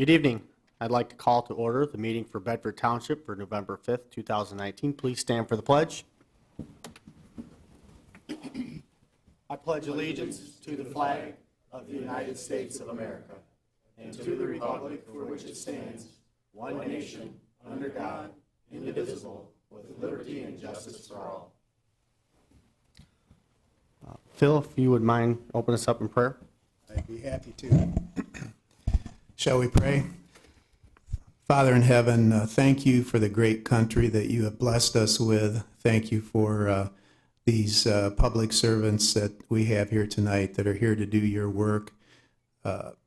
Good evening. I'd like to call to order the meeting for Bedford Township for November 5th, 2019. Please stand for the pledge. I pledge allegiance to the flag of the United States of America and to the republic for which it stands, one nation, under God, indivisible, with liberty and justice for all. Phil, if you would mind open us up in prayer. I'd be happy to. Shall we pray? Father in heaven, thank you for the great country that you have blessed us with. Thank you for these public servants that we have here tonight that are here to do your work.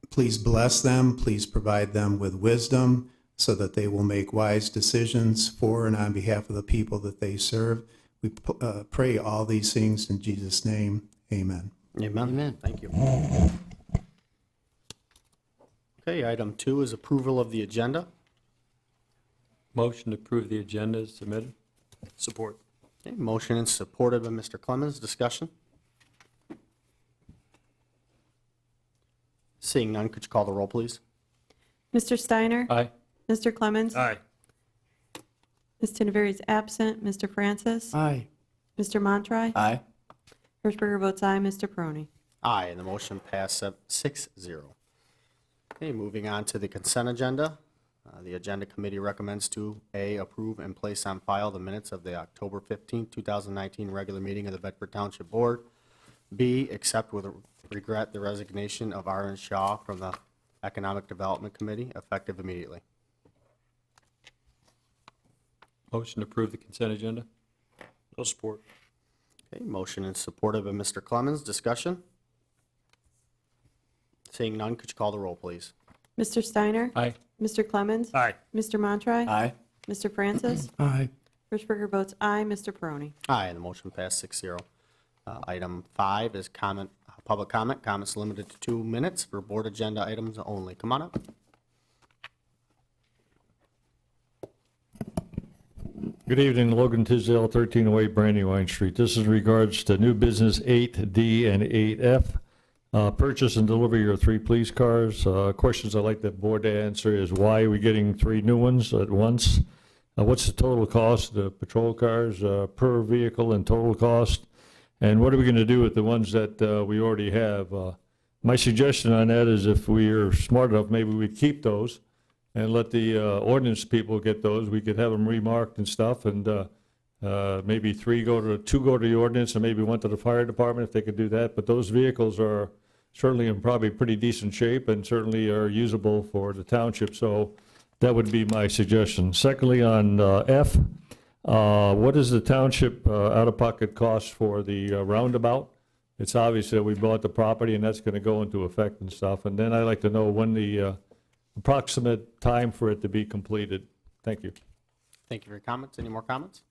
Please bless them. Please provide them with wisdom so that they will make wise decisions for and on behalf of the people that they serve. We pray all these things in Jesus' name. Amen. Amen. Amen. Thank you. Okay, item 2 is approval of the agenda. Motion to approve the agenda is submitted. Support. Okay, motion and supported by Mr. Clemens. Discussion? Seeing none, could you call the roll, please? Mr. Steiner? Aye. Mr. Clemens? Aye. Ms. Tinneberry is absent. Mr. Francis? Aye. Mr. Montry? Aye. Hershberger votes aye. Mr. PIRRONE? Aye, and the motion passed 6-0. Okay, moving on to the consent agenda. The agenda committee recommends to A, approve and place on file the minutes of the October 15, 2019 regular meeting of the Bedford Township Board. B, accept with regret the resignation of Arvind Shah from the Economic Development Committee, effective immediately. Motion to approve the consent agenda. No support. Okay, motion and supported by Mr. Clemens. Discussion? Seeing none, could you call the roll, please? Mr. Steiner? Aye. Mr. Clemens? Aye. Mr. Montry? Aye. Mr. Francis? Aye. Hershberger votes aye. Mr. PIRRONE? Aye, and the motion passed 6-0. Item 5 is public comment. Comments limited to 2 minutes for board agenda items only. Come on up. Good evening, Logan Tisdale, 1308 Brandywine Street. This is in regards to new business 8D and 8F. Purchase and delivery of 3 police cars. Questions I'd like the board to answer is why are we getting 3 new ones at once? What's the total cost of the patrol cars per vehicle and total cost? And what are we going to do with the ones that we already have? My suggestion on that is if we are smart enough, maybe we keep those and let the ordinance people get those. We could have them remarked and stuff, and maybe 2 go to the ordinance and maybe 1 to the fire department if they could do that. But those vehicles are certainly in probably pretty decent shape and certainly are usable for the township. So that would be my suggestion. Secondly, on F, what is the township out-of-pocket cost for the roundabout? It's obvious that we bought the property and that's going to go into effect and stuff. And then I'd like to know when the approximate time for it to be completed. Thank you. Thank you for your comments. Any more comments?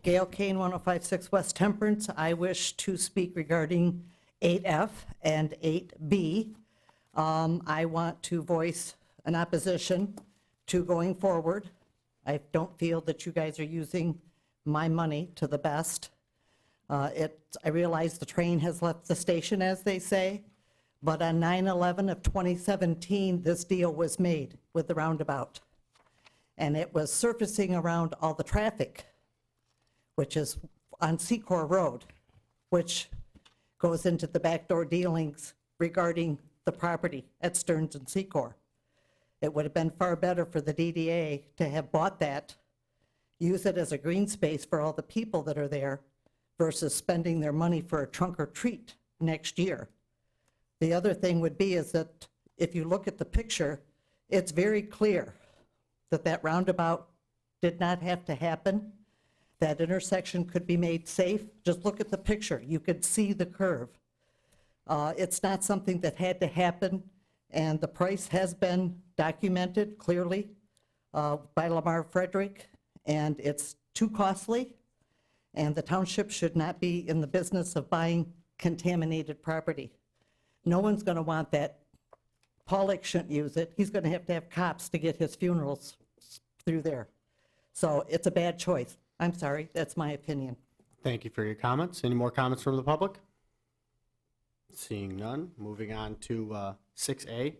Gail Kane, 1056 West Temperance. I wish to speak regarding 8F and 8B. I want to voice an opposition to going forward. I don't feel that you guys are using my money to the best. I realize the train has left the station, as they say, but on 9/11 of 2017, this deal was made with the roundabout. And it was surfacing around all the traffic, which is on Secor Road, which goes into the backdoor dealings regarding the property at Stearns and Secor. It would have been far better for the DDA to have bought that, use it as a green space for all the people that are there, versus spending their money for a trunk or treat next year. The other thing would be is that if you look at the picture, it's very clear that that roundabout did not have to happen. That intersection could be made safe. Just look at the picture. You could see the curve. It's not something that had to happen, and the price has been documented clearly by Lamar Frederick, and it's too costly, and the township should not be in the business of buying contaminated property. No one's going to want that. Paulick shouldn't use it. He's going to have cops to get his funerals through there. So it's a bad choice. I'm sorry, that's my opinion. Thank you for your comments. Any more comments from the public? Seeing none, moving on to 6A.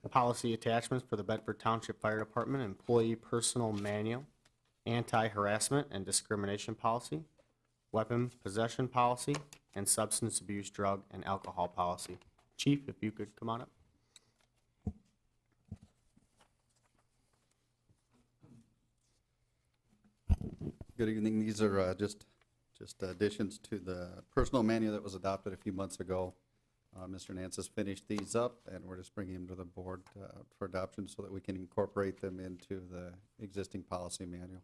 Policy attachments for the Bedford Township Fire Department Employee Personal Manual, Anti-Harassment and Discrimination Policy, Weapon Possession Policy, and Substance Abuse, Drug, and Alcohol Policy. Chief, if you could come on up. Good evening. These are just additions to the personal manual that was adopted a few months ago. Mr. Nance has finished these up, and we're just bringing them to the board for adoption so that we can incorporate them into the existing policy manual.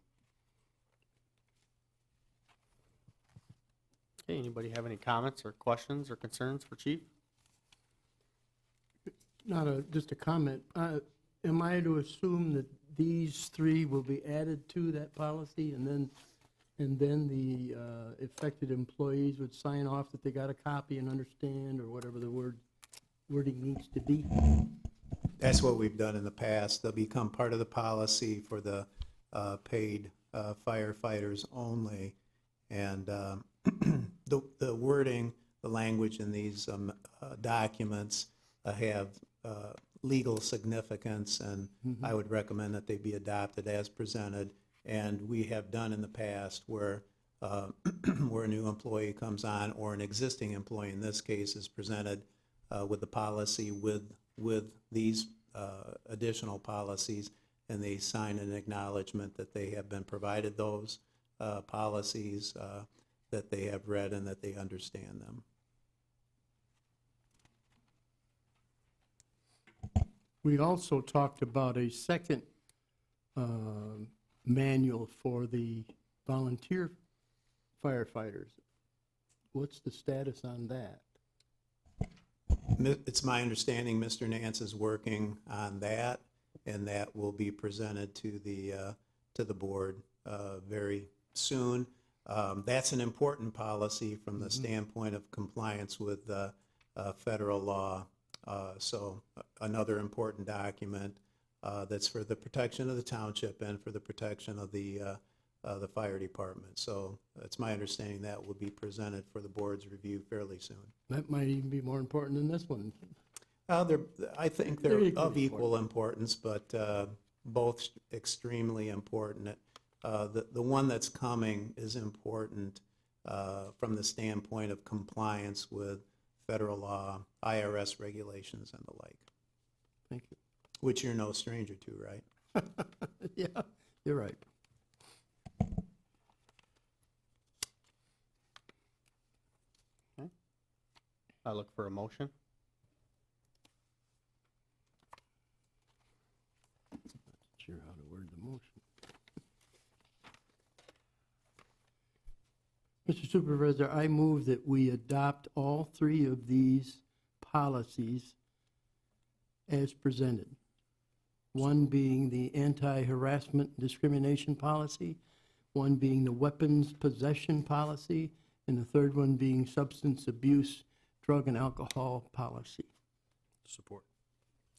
Okay, anybody have any comments or questions or concerns for Chief? Just a comment. Am I to assume that these three will be added to that policy, and then the affected employees would sign off that they got a copy and understand, or whatever the wording needs to be? That's what we've done in the past. They'll become part of the policy for the paid firefighters only. And the wording, the language in these documents have legal significance, and I would recommend that they be adopted as presented. And we have done in the past where where a new employee comes on, or an existing employee in this case is presented with the policy with these additional policies, and they sign an acknowledgement that they have been provided those policies, that they have read and that they understand them. We also talked about a second manual for the volunteer firefighters. What's the status on that? It's my understanding Mr. Nance is working on that, and that will be presented to the board very soon. That's an important policy from the standpoint of compliance with federal law. So another important document that's for the protection of the township and for the protection of the fire department. So it's my understanding that will be presented for the board's review fairly soon. That might even be more important than this one. I think They're they're equally of equal importance, but both extremely important. The one that's coming is important from the standpoint of compliance with federal law, IRS regulations, and the like, Thank you. which you're no stranger to, right? Yeah, you're right. I look for a motion. Not sure how to word the motion. Mr. Supervisor, I move that we adopt all three of these policies as presented. One being the anti-harassment and discrimination policy, one being the weapons possession policy, and the third one being substance abuse, drug and alcohol policy. Support.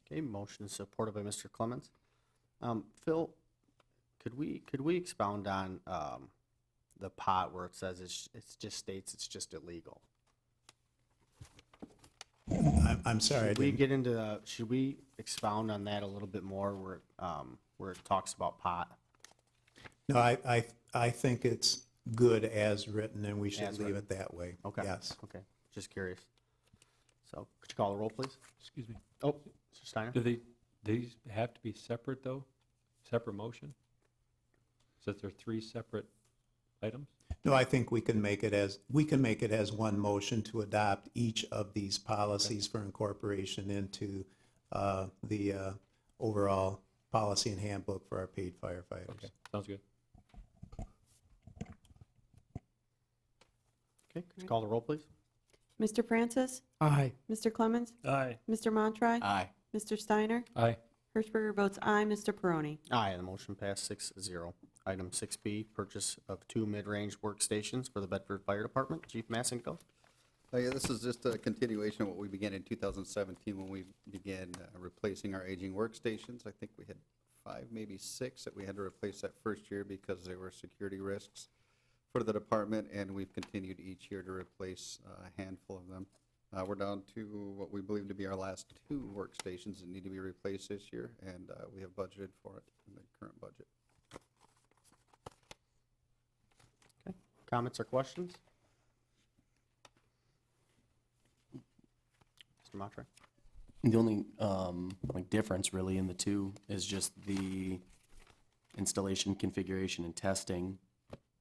Okay, motion is supported by Mr. Clemens. Phil, could we expound on the part where it says it's just states it's just illegal? I'm sorry. Should we get into should we expound on that a little bit more where it talks about pot? No, I think it's good as written, and we should As leave written. it that way. Okay. Yes. Okay, just curious. So could you call the roll, please? Excuse me. Oh, Mr. Steiner? Do these have to be separate, though? Separate motion? Since they're three separate items? No, I think we can make it as one motion to adopt each of these policies for incorporation into the overall policy and handbook for our paid firefighters. Okay, sounds good. Okay, could you call the roll, please? Mr. Francis? Aye. Mr. Clemens? Aye. Mr. Montroy? Aye. Mr. Steiner? Aye. Hirschberger votes aye. Mr. Perrone? Aye, the motion passed 6-0. Item 6B, purchase of 2 mid-range workstations for the Bedford Fire Department. Chief Massenko? Yeah, this is just a continuation of what we began in 2017 when we began replacing our aging workstations. I think we had 5, maybe 6 that we had to replace that first year because there were security risks. for the department, and we've continued each year to replace a handful of them. We're down to what we believe to be our last 2 workstations that need to be replaced this year, and we have budgeted for it in the current budget. Comments or questions? Mr. Matre? The only like difference really in the two is just the installation, configuration, and testing.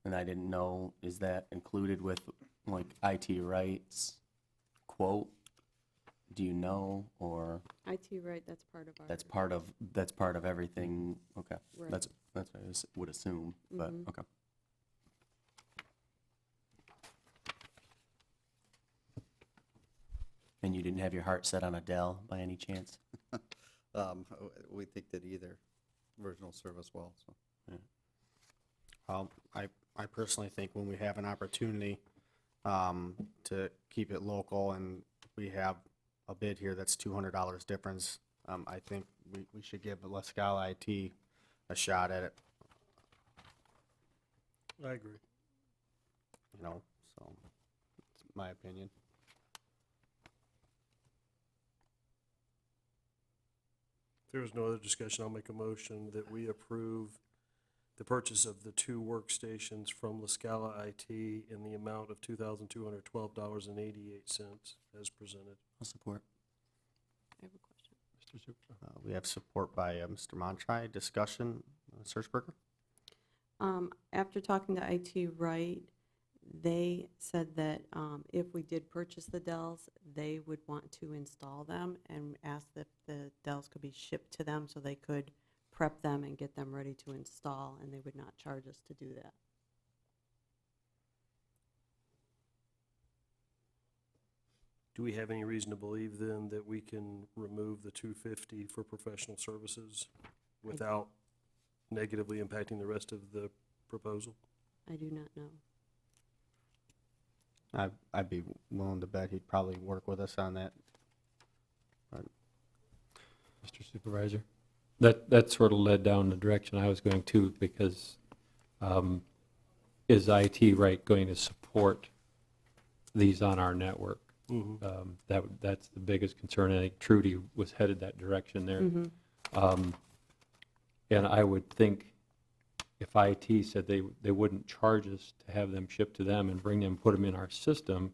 And I didn't know, is that included with like IT rights quote? Do you know, or IT, right, that's part of our. that's part of everything? Okay, Right. that's what I would assume, but okay. And you didn't have your heart set on a Dell by any chance? We think that either version will serve us well, so. I personally think when we have an opportunity to keep it local and we have a bid here that's $200 difference, I think we should give La Scala IT a shot at it, I agree. you know, so it's my opinion. If there is no other discussion, I'll make a motion that we approve the purchase of the 2 workstations from La Scala IT in the amount of $2,212.88 as presented. I'll support. I have a question. Mr. Super. We have support by Mr. Montry. Discussion, Ms. Hershberger? After talking to IT Right, they said that if we did purchase the Dells, they would want to install them and asked if the Dells could be shipped to them so they could prep them and get them ready to install, and they would not charge us to do that. Do we have any reason to believe then that we can remove the $250 for professional services without negatively impacting the rest of the proposal? I do not know. I'd be willing to bet he'd probably work with us on that. Mr. Supervisor? That sort of led down the direction I was going to, because is IT right going to support these on our network? That's the biggest concern. I think TRUDY was headed that direction there. And I would think if IT said they wouldn't charge us to have them shipped to them and bring them, put them in our system,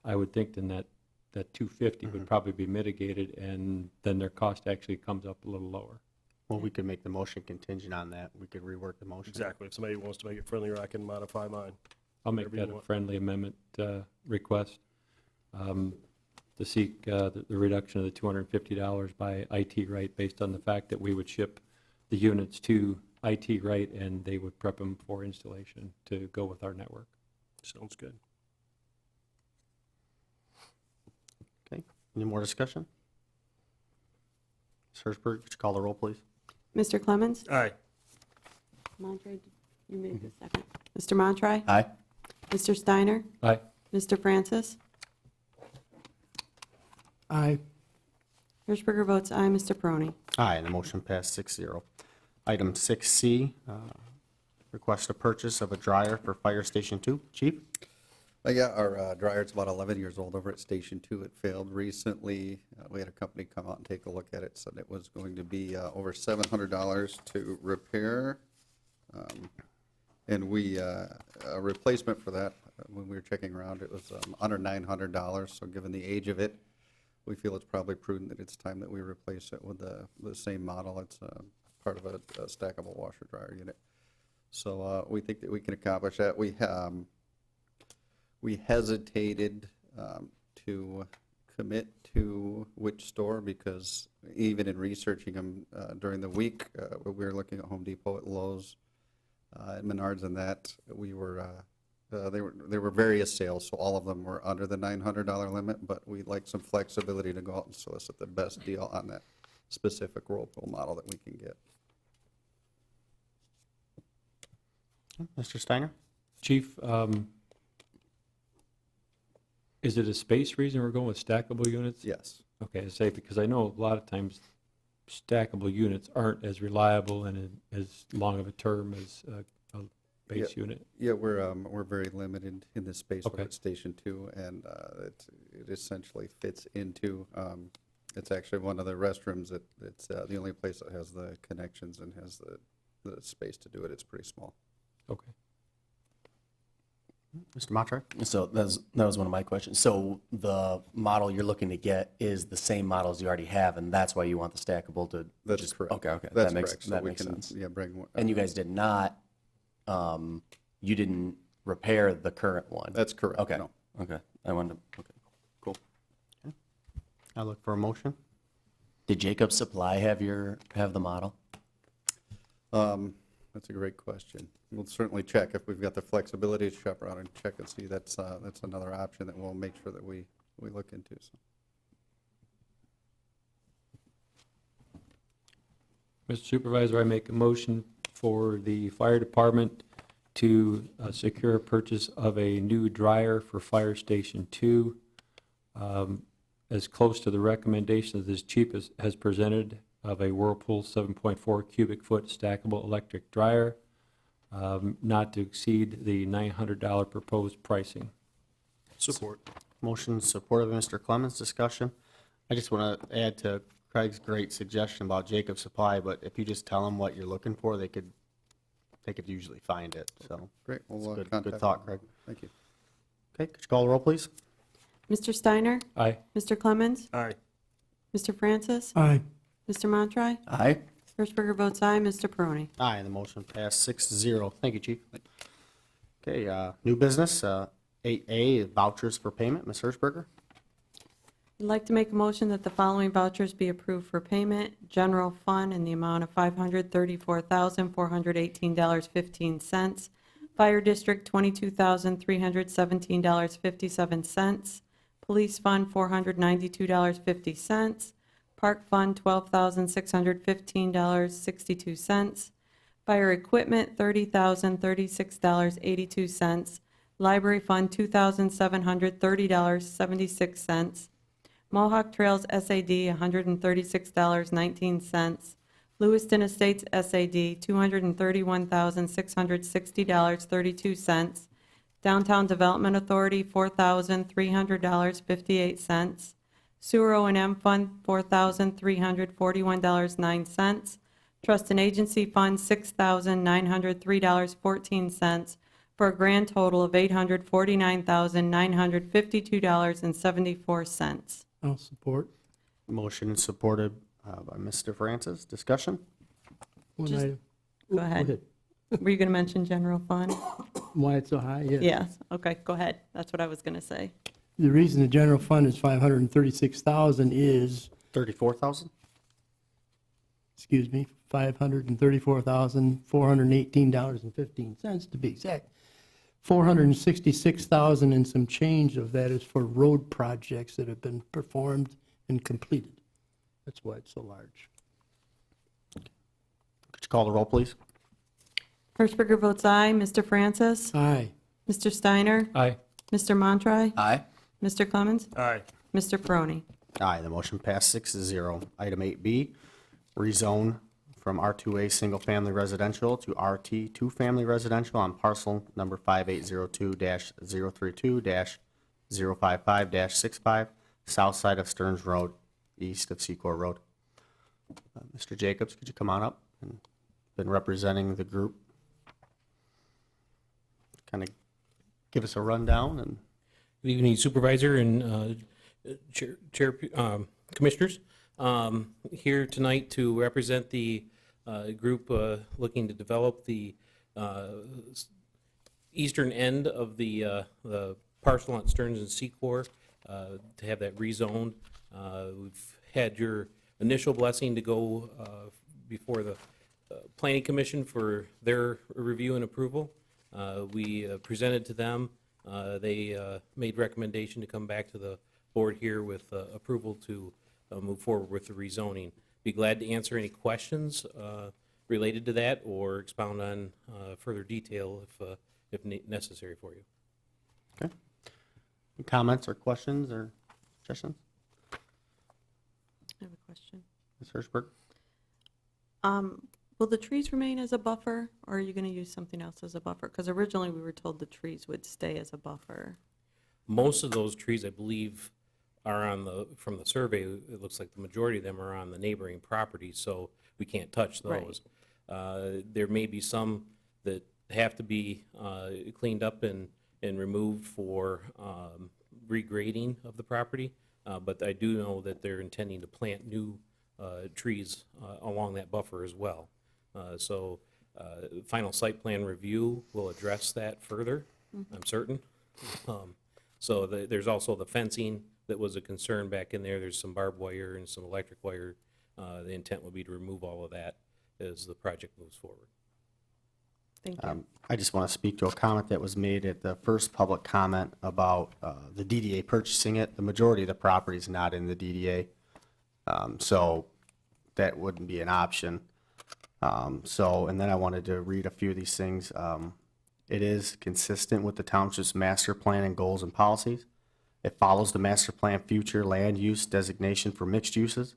I would think then that $250 would probably be mitigated, and then their cost actually comes up a little lower. Well, we could make the motion contingent on that. We could rework the motion. Exactly. If somebody wants to make it friendlier, I can modify mine. I'll make Whatever you that a want. friendly amendment request to seek the reduction of the $250 by IT Right based on the fact that we would ship the units to IT Right and they would prep them for installation to go with our network. Sounds good. Okay, any more discussion? Ms. Hershberger, could you call the roll, please? Mr. Clemens? Aye. Montre, you made the second. Mr. Montre? Aye. Mr. Steiner? Aye. Mr. Francis? Aye. Hershberger votes aye. Mr. PIRRONE? Aye, and the motion passed 6-0. Item 6C, request a purchase of a dryer for Fire Station 2. Chief? Yeah, our dryer's about 11 years old over at Station 2. It failed recently. We had a company come out and take a look at it, said it was going to be over $700 to repair. And a replacement for that, when we were checking around, it was under $900. So given the age of it, we feel it's probably prudent that it's time that we replace it with the same model. It's part of a stackable washer dryer unit. So we think that we can accomplish that. We hesitated to commit to which store because even in researching them during the week, we were looking at Home Depot, at Lowe's, at Menards, and that we were there were various sales, so all of them were under the $900 limit. But we'd like some flexibility to go out and solicit the best deal on that specific Whirlpool model that we can get. Mr. Steiner? Chief, is it a space reason we're going with stackable units? Yes. Okay, say, because I know a lot of times stackable units aren't as reliable and as long of a term as base unit? Yeah, we're very limited in this space Okay. over at Station 2, and it essentially fits into, it's actually one of the restrooms that, it's the only place that has the connections and has the space to do it. It's pretty small. Okay. Mr. Matra? So that was one of my questions. So the model you're looking to get is the same models you already have, and that's why you want the stackable to That's just, correct. Okay, That's that makes, correct. So that we makes can, sense. yeah, bring one. And you guys did not, you didn't repair the current one? That's correct. Okay, No. okay. I wanted to, okay, cool. I look for a motion. Did Jacobs Supply have the model? That's a great question. We'll certainly check if we've got the flexibility to shop around and check and see. That's another option that we'll make sure that we look into. So. Mr. Supervisor, I make a motion for the fire department to secure purchase of a new dryer for Fire Station 2, as close to the recommendations as cheap as presented of a Whirlpool 7.4 cubic foot stackable electric dryer, not to exceed the $900 proposed pricing. Support. Motion supported by Mr. Clemens. Discussion. I just want to add to Craig's great suggestion about Jacob Supply, but if you just tell them what you're looking for, they could usually find it. So Great. it's We'll good contact thought, them. Craig. Thank you. Okay, could you call the roll, please? Mr. Steiner? Aye. Mr. Clemens? Aye. Mr. Francis? Aye. Mr. Montroy? Aye. Hirschberger votes aye. Mr. Perrone? Aye, the motion passed 6-0. Thank you, Chief. Okay, new business, 8A, vouchers for payment. Ms. Hirschberger? I'd like to make a motion that the following vouchers be approved for payment. General fund in the amount of $534,418.15. Fire district, $22,317.57. Police fund, $492.50. Park fund, $12,615.62. Fire equipment, $30,036.82. Library fund, $2,730.76. Mohawk Trails SAD, $136.19. Lewiston Estates SAD, $231,660.32. Downtown Development Authority, $4,300.58. Sewer O&M Fund, $4,341.09. Trust and Agency Fund, $6,903.14, for a grand total of $849,952.74. I'll support. Motion supported by Mr. Francis. Discussion? One Just- item. Go ahead. Were you going to mention general fund? Why it's so high? Yes. Yes, okay, go ahead. That's what I was going to say. The reason the general fund is 536,000 is, 34,000? excuse me, $534,418.15 to be exact. 466,000 and some change of that is for road projects that have been performed and completed. That's why it's so large. Could you call the roll, please? Hirschberger votes aye. Mr. Francis? Aye. Mr. Steiner? Aye. Mr. Montroy? Aye. Mr. Clemens? Aye. Mr. Perrone? Aye, the motion passed 6-0. Item 8B, rezone from R2A Single Family Residential to RT Two Family Residential on parcel number 5802-032-055-65, south side of Stearns Road, east of Secor Road. Mr. Jacobs, could you come on up? And been representing the group. Kind of give us a rundown and Good evening, Supervisor and Chair, Commissioners. Here tonight to represent the group looking to develop the eastern end of the parcel on Stearns and Secor, to have that rezoned. We've had your initial blessing to go before the Planning Commission for their review and approval. We presented to them. They made recommendation to come back to the board here with approval to move forward with the rezoning. Be glad to answer any questions related to that or expound on further detail if necessary for you. okay. Any comments or questions or suggestions? I have a question. Ms. Hirschberg? Will the trees remain as a buffer, or are you going to use something else as a buffer? Because originally we were told the trees would stay as a buffer. Most of those trees, I believe, are on from the survey, it looks like the majority of them are on the neighboring properties, so we can't touch Right. those. There may be some that have to be cleaned up and removed for regrading of the property, but I do know that they're intending to plant new trees along that buffer as well. So final site plan review will address that further, I'm certain. So there's also the fencing that was a concern back in there. There's some barbed wire and some electric wire. The intent would be to remove all of that as the project moves forward. Thank you. I just want to speak to a comment that was made at the first public comment about the DDA purchasing it. The majority of the property is not in the DDA, so that wouldn't be an option. And then I wanted to read a few of these things. It is consistent with the township's master plan and goals and policies. It follows the master plan future land use designation for mixed uses.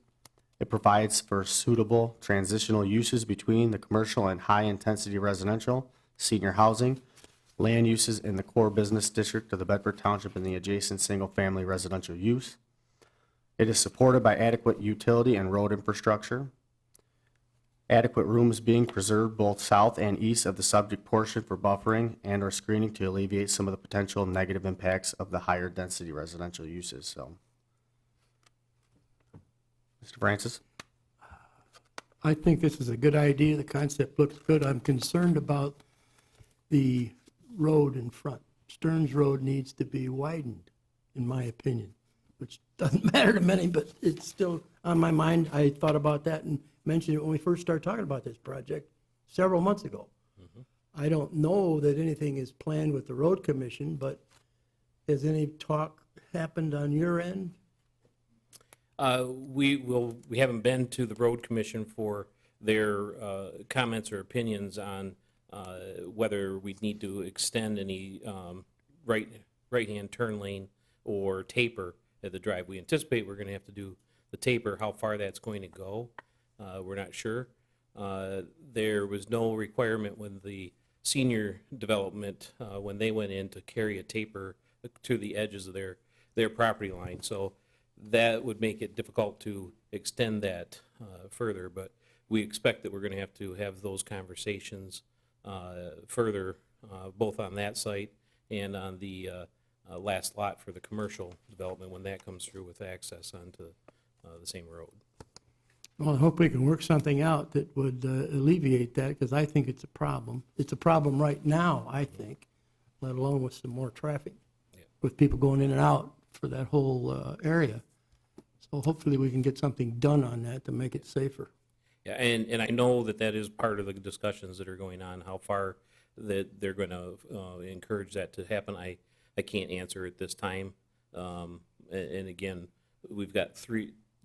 It provides for suitable transitional uses between the commercial and high-intensity residential, senior housing, land uses in the core business district of the Bedford Township and the adjacent single-family residential use. It is supported by adequate utility and road infrastructure. Adequate rooms being preserved both south and east of the subject portion for buffering and or screening to alleviate some of the potential negative impacts of the higher density residential uses, so. Mr. Francis? I think this is a good idea. The concept looks good. I'm concerned about the road in front. Stearns Road needs to be widened, in my opinion, which doesn't matter to many, but it's still on my mind. I thought about that and mentioned it when we first started talking about this project several months ago. I don't know that anything is planned with the road commission, but has any talk happened on your end? We haven't been to the road commission for their comments or opinions on whether we need to extend any right-hand turn lane or taper at the drive. We anticipate we're going to have to do the taper. How far that's going to go, we're not sure. There was no requirement when the senior development, when they went in, to carry a taper to the edges of their property line. So that would make it difficult to extend that further, but we expect that we're going to have those conversations further, both on that site and on the last lot for the commercial development when that comes through with access onto the same road. Well, I hope we can work something out that would alleviate that, because I think it's a problem. It's a problem right now, I think, let alone with some more traffic, with people going in and out for that whole area. So hopefully we can get something done on that to make it safer. Yeah, and I know that is part of the discussions that are going on, how far that they're going to encourage that to happen. I can't answer at this time. And again, we've got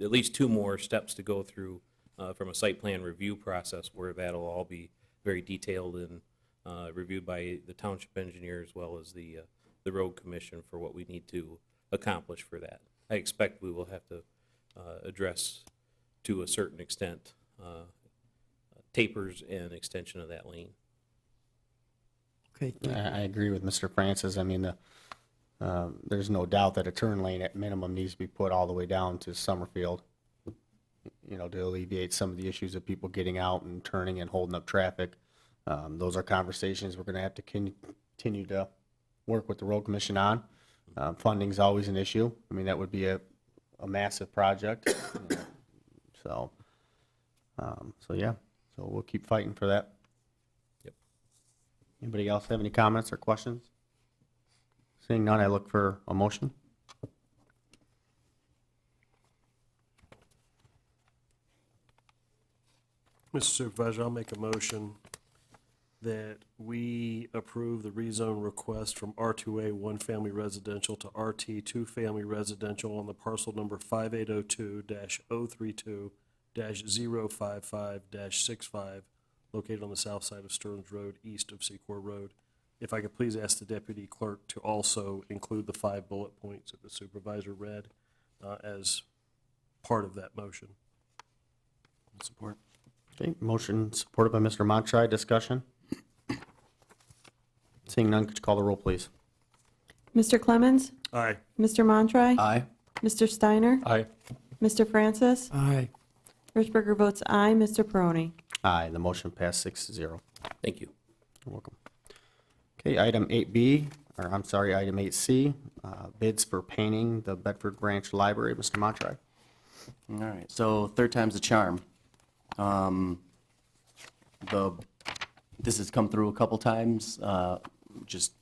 at least two more steps to go through from a site plan review process, where that'll all be very detailed and reviewed by the township engineer as well as the road commission for what we need to accomplish for that. I expect we will have to address, to a certain extent, tapers and extension of that lane. Okay, thank you. I agree with Mr. Francis. I mean, there's no doubt that a turn lane at minimum needs to be put all the way down to Summerfield, to alleviate some of the issues of people getting out and turning and holding up traffic. Those are conversations we're going to have to continue to work with the road commission on. Funding's always an issue. I mean, that would be a massive project. So yeah, so we'll keep fighting for that. Yep. Anybody else have any comments or questions? Seeing none, I look for a motion. Mr. Supervisor, I'll make a motion that we approve the rezone request from R2A one-family residential to RT two-family residential on the parcel number 5802-032-055-65, located on the south side of Stearns Road, east of Secor Road. If I could please ask the deputy clerk to also include the 5 bullet points that the supervisor read as part of that motion. Support. Okay, motion supported by Mr. Montroy. Discussion? Seeing none, could you call the roll, please? Mr. Clemens? Aye. Mr. Montroy? Aye. Mr. Steiner? Aye. Mr. Francis? Aye. Hirschberger votes aye. Mr. Perrone? Aye, the motion passed 6-0. You're Thank you. welcome. Okay, item 8B, or I'm sorry, item 8C, bids for painting the Bedford Branch Library. Mr. Montroy. All right, so third time's the charm. This has come through a couple times, just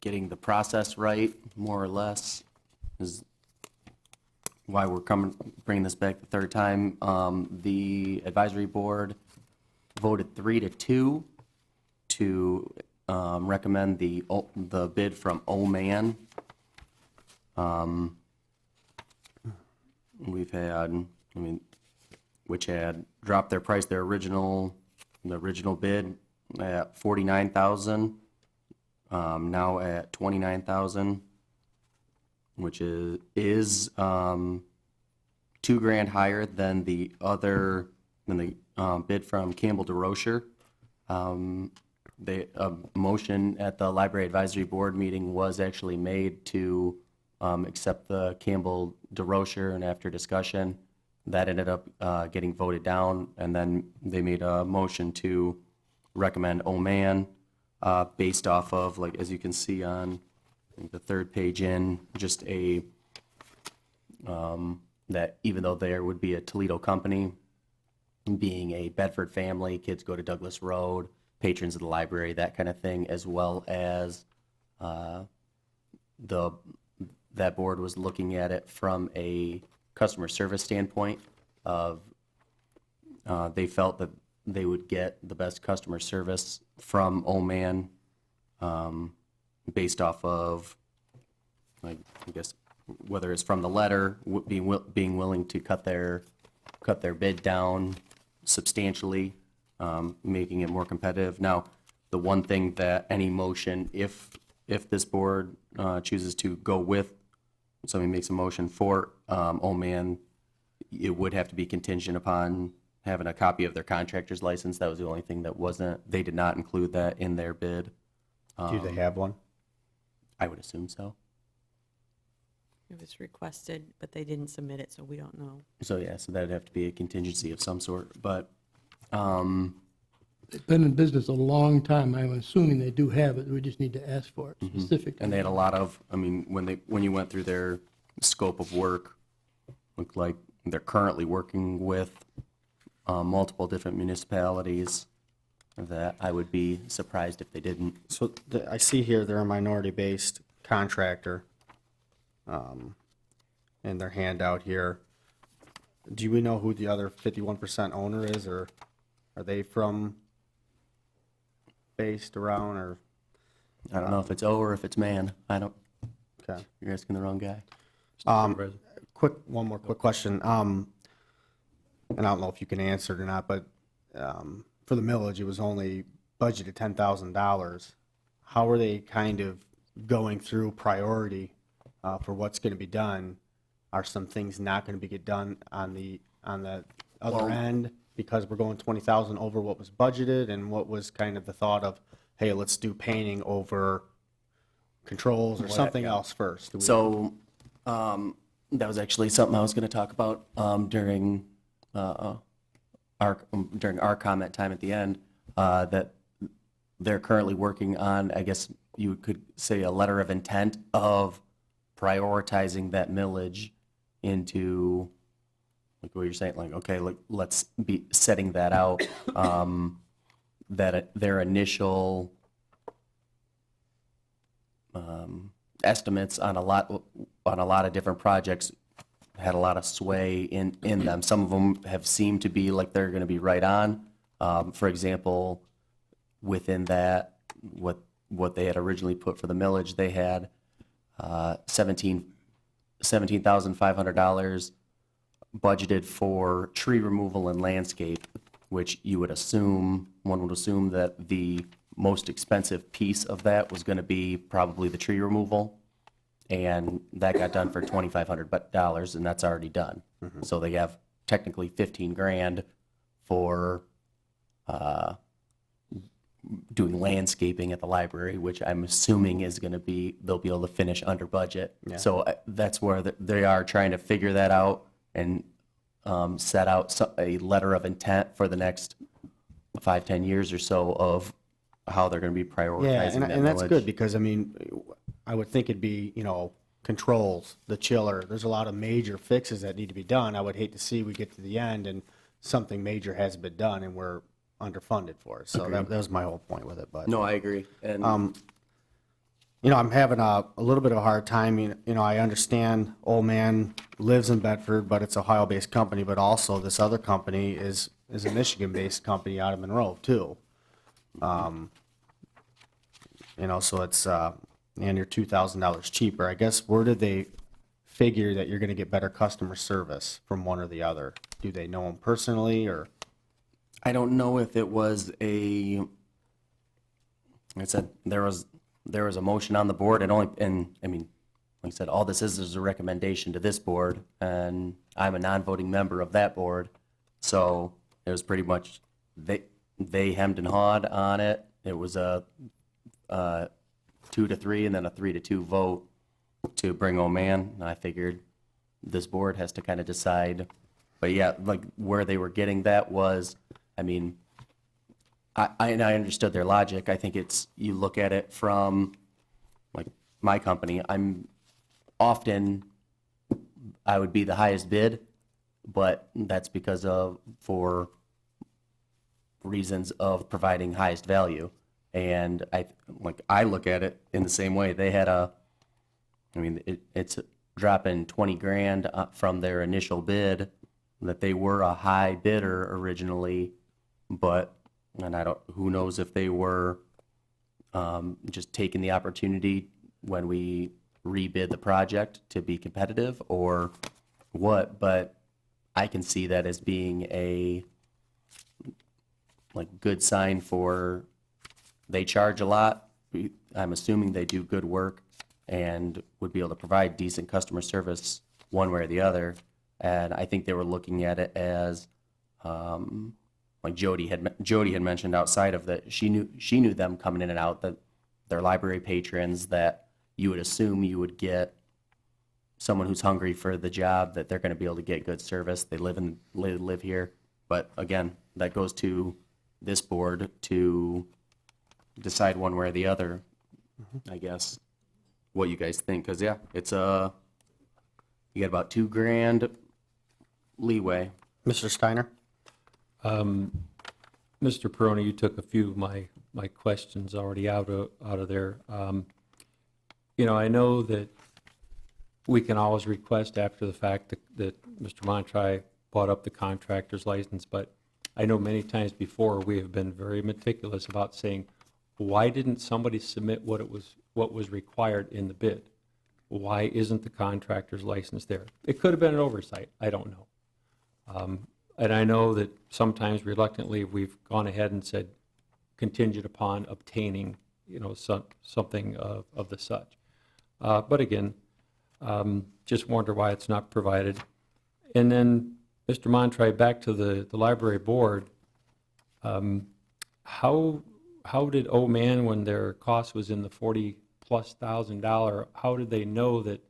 getting the process right, more or less, is why we're bringing this back the third time. The advisory board voted 3-2 to recommend the bid from Oman. We've had, which had dropped their price, the original bid at $49,000, now at $29,000, which is $2,000 higher than the bid from Campbell DeRocher. A motion at the Library Advisory Board meeting was actually made to accept the Campbell DeRocher, and after discussion, that ended up getting voted down, and then they made a motion to recommend Oman based off of, like, as you can see on the third page in, just that even though there would be a Toledo company, being a Bedford family, kids go to Douglas Road, patrons of the library, that kind of thing, as well as that board was looking at it from a customer service standpoint of they felt that they would get the best customer service from Oman based off of, like, I guess, whether it's from the letter, being willing to cut their bid down substantially, making it more competitive. Now, the one thing that any motion, if this board chooses to go with, somebody makes a motion for Oman, it would have to be contingent upon having a copy of their contractor's license. That was the only thing that wasn't, they did not include that in their bid. Do they have one? I would assume so. It was requested, but they didn't submit it, so we don't know. So yeah, so that'd have to be a contingency of some sort, but They've been in business a long time. I'm assuming they do have it. We just need to ask for it specifically. and they had a lot of, when you went through their scope of work, looked like they're currently working with multiple different municipalities, that I would be surprised if they didn't. So I see here they're a minority-based contractor in their handout here. Do we know who the other 51% owner is, or are they based around, or? I don't know if it's O or if it's man. Okay. You're asking the wrong guy. One more quick question. And I don't know if you can answer it or not, but for the millage, it was only budgeted $10,000. How are they kind of going through priority for what's going to be done? Are some things not going to get done on the other end because we're going 20,000 over what was budgeted, and what was kind of the thought of, hey, let's do painting over controls or something else first? So that was actually something I was going to talk about during our comment time at the end, that they're currently working on, I guess you could say, a letter of intent of prioritizing that millage into, like what you're saying, like, okay, let's be setting that out, that their initial estimates on a lot of different projects had a lot of sway in them. Some of them have seemed to be like they're going to be right on. For example, within that, what they had originally put for the millage, they had $17,500 budgeted for tree removal and landscape, which one would assume that the most expensive piece of that was going to be probably the tree removal, and that got done for $2,500, and that's already done. So they have technically $15,000 for doing landscaping at the library, which I'm assuming is going to be, they'll be able to finish under budget. Yeah. So that's where they are trying to figure that out and set out a letter of intent for the next 5-10 years or so of how they're going to be Yeah, prioritizing that and that's village. good, because, I mean, I would think it'd be, controls, the chiller, there's a lot of major fixes that need to be done. I would hate to see we get to the end and something major hasn't been done and we're underfunded for it. So that was my whole point with it, but. No, I agree. And I'm having a little bit of a hard time, I understand Old Man lives in Bedford, but it's a Ohio-based company, but also this other company is a Michigan-based company out of Monroe, too. So it's, and you're $2,000 cheaper. I guess, where did they figure that you're gonna get better customer service from one or the other? Do they know them personally, or? I don't know if it was like I said, there was a motion on the board, and I mean, like I said, all this is a recommendation to this board, and I'm a non-voting member of that board, so it was pretty much, they hemmed and hawed on it. It was a 2-3 and then a 3-2 vote to bring Oman, and I figured this board has to kind of decide. But yeah, like where they were getting that was, I mean, I understood their logic. I think it's, you look at it from, like, my company, I would be the highest bid, but that's because for reasons of providing highest value. And I look at it in the same way. They had it's dropping 20 grand from their initial bid, that they were a high bidder originally, but, and who knows if they were just taking the opportunity when we rebid the project to be competitive or what, but I can see that as being a good sign for, they charge a lot. I'm assuming they do good work and would be able to provide decent customer service one way or the other. And I think they were looking at it as, like Jody had mentioned outside of that, she knew them coming in and out, that they're library patrons, that you would assume you would get someone who's hungry for the job, that they're going to be able to get good service. They live here. But again, that goes to this board to decide one way or the other, I guess, what you guys think. Because, yeah, it's you got about $2 grand leeway. Mr. Steiner? Mr. Pirrone, you took a few of my questions already out of there. I know that we can always request after the fact that Mr. Montry bought up the contractor's license, but I know many times before we have been very meticulous about saying, why didn't somebody submit what was required in the bid? Why isn't the contractor's license there? It could have been an oversight. I don't know. And I know that sometimes reluctantly we've gone ahead and said contingent upon obtaining, something of the such. But again, just wonder why it's not provided. And then, Mr. Montry, back to the library board, how did Oman, when their cost was in the $40,000+, how did they know that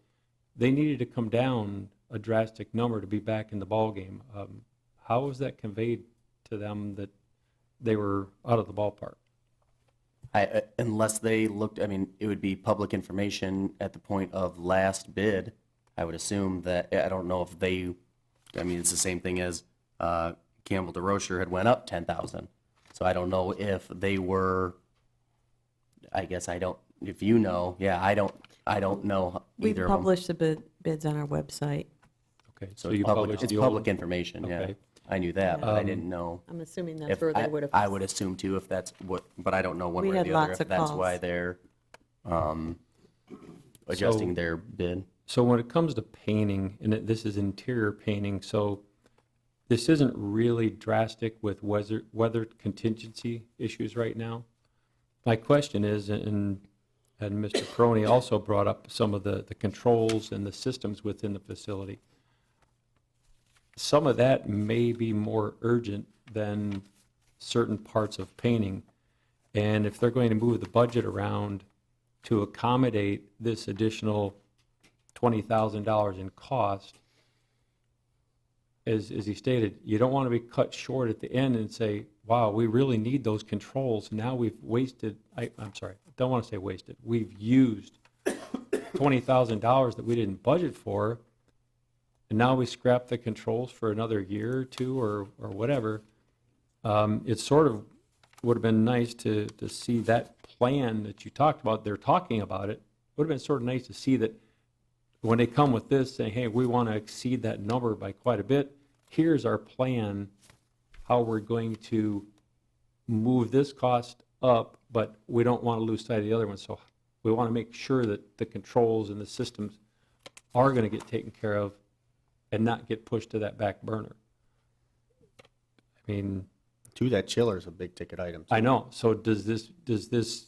they needed to come down a drastic number to be back in the ballgame? How was that conveyed to them that they were out of the ballpark? Unless they looked, it would be public information at the point of last bid. I would assume that, I don't know if they, it's the same thing as Campbell DeRocher had went up 10,000. So I don't know if they were, I guess I don't, if you know, yeah, I don't know We either of them. publish the bids on our website. Okay, So you published it's the public old- information, yeah. Okay. I knew that, but I didn't know. I'm assuming that's If, where they would have. I would assume too, if that's what, but I don't know one We way or had the other, lots if of that's why calls. they're adjusting their bid. So when it comes to painting, and this is interior painting, so this isn't really drastic with weather contingency issues right now. My question is, and Mr. Pirrone also brought up some of the controls and the systems within the facility. Some of that may be more urgent than certain parts of painting. And if they're going to move the budget around to accommodate this additional $20,000 in cost, as he stated, you don't want to be cut short at the end and say, wow, we really need those controls. Now we've wasted, I'm sorry, I don't want to say wasted. We've used $20,000 that we didn't budget for, and now we scrap the controls for another year or two or whatever. It sort of would have been nice to see that plan that you talked about. They're talking about it. Would have been sort of nice to see that when they come with this, saying, hey, we want to exceed that number by quite a bit, here's our plan, how we're going to move this cost up, but we don't want to lose sight of the other one. So we want to make sure that the controls and the systems are going to get taken care of and not get pushed to that back burner. I mean, Too, that chiller is a big ticket item. too. I know. So does this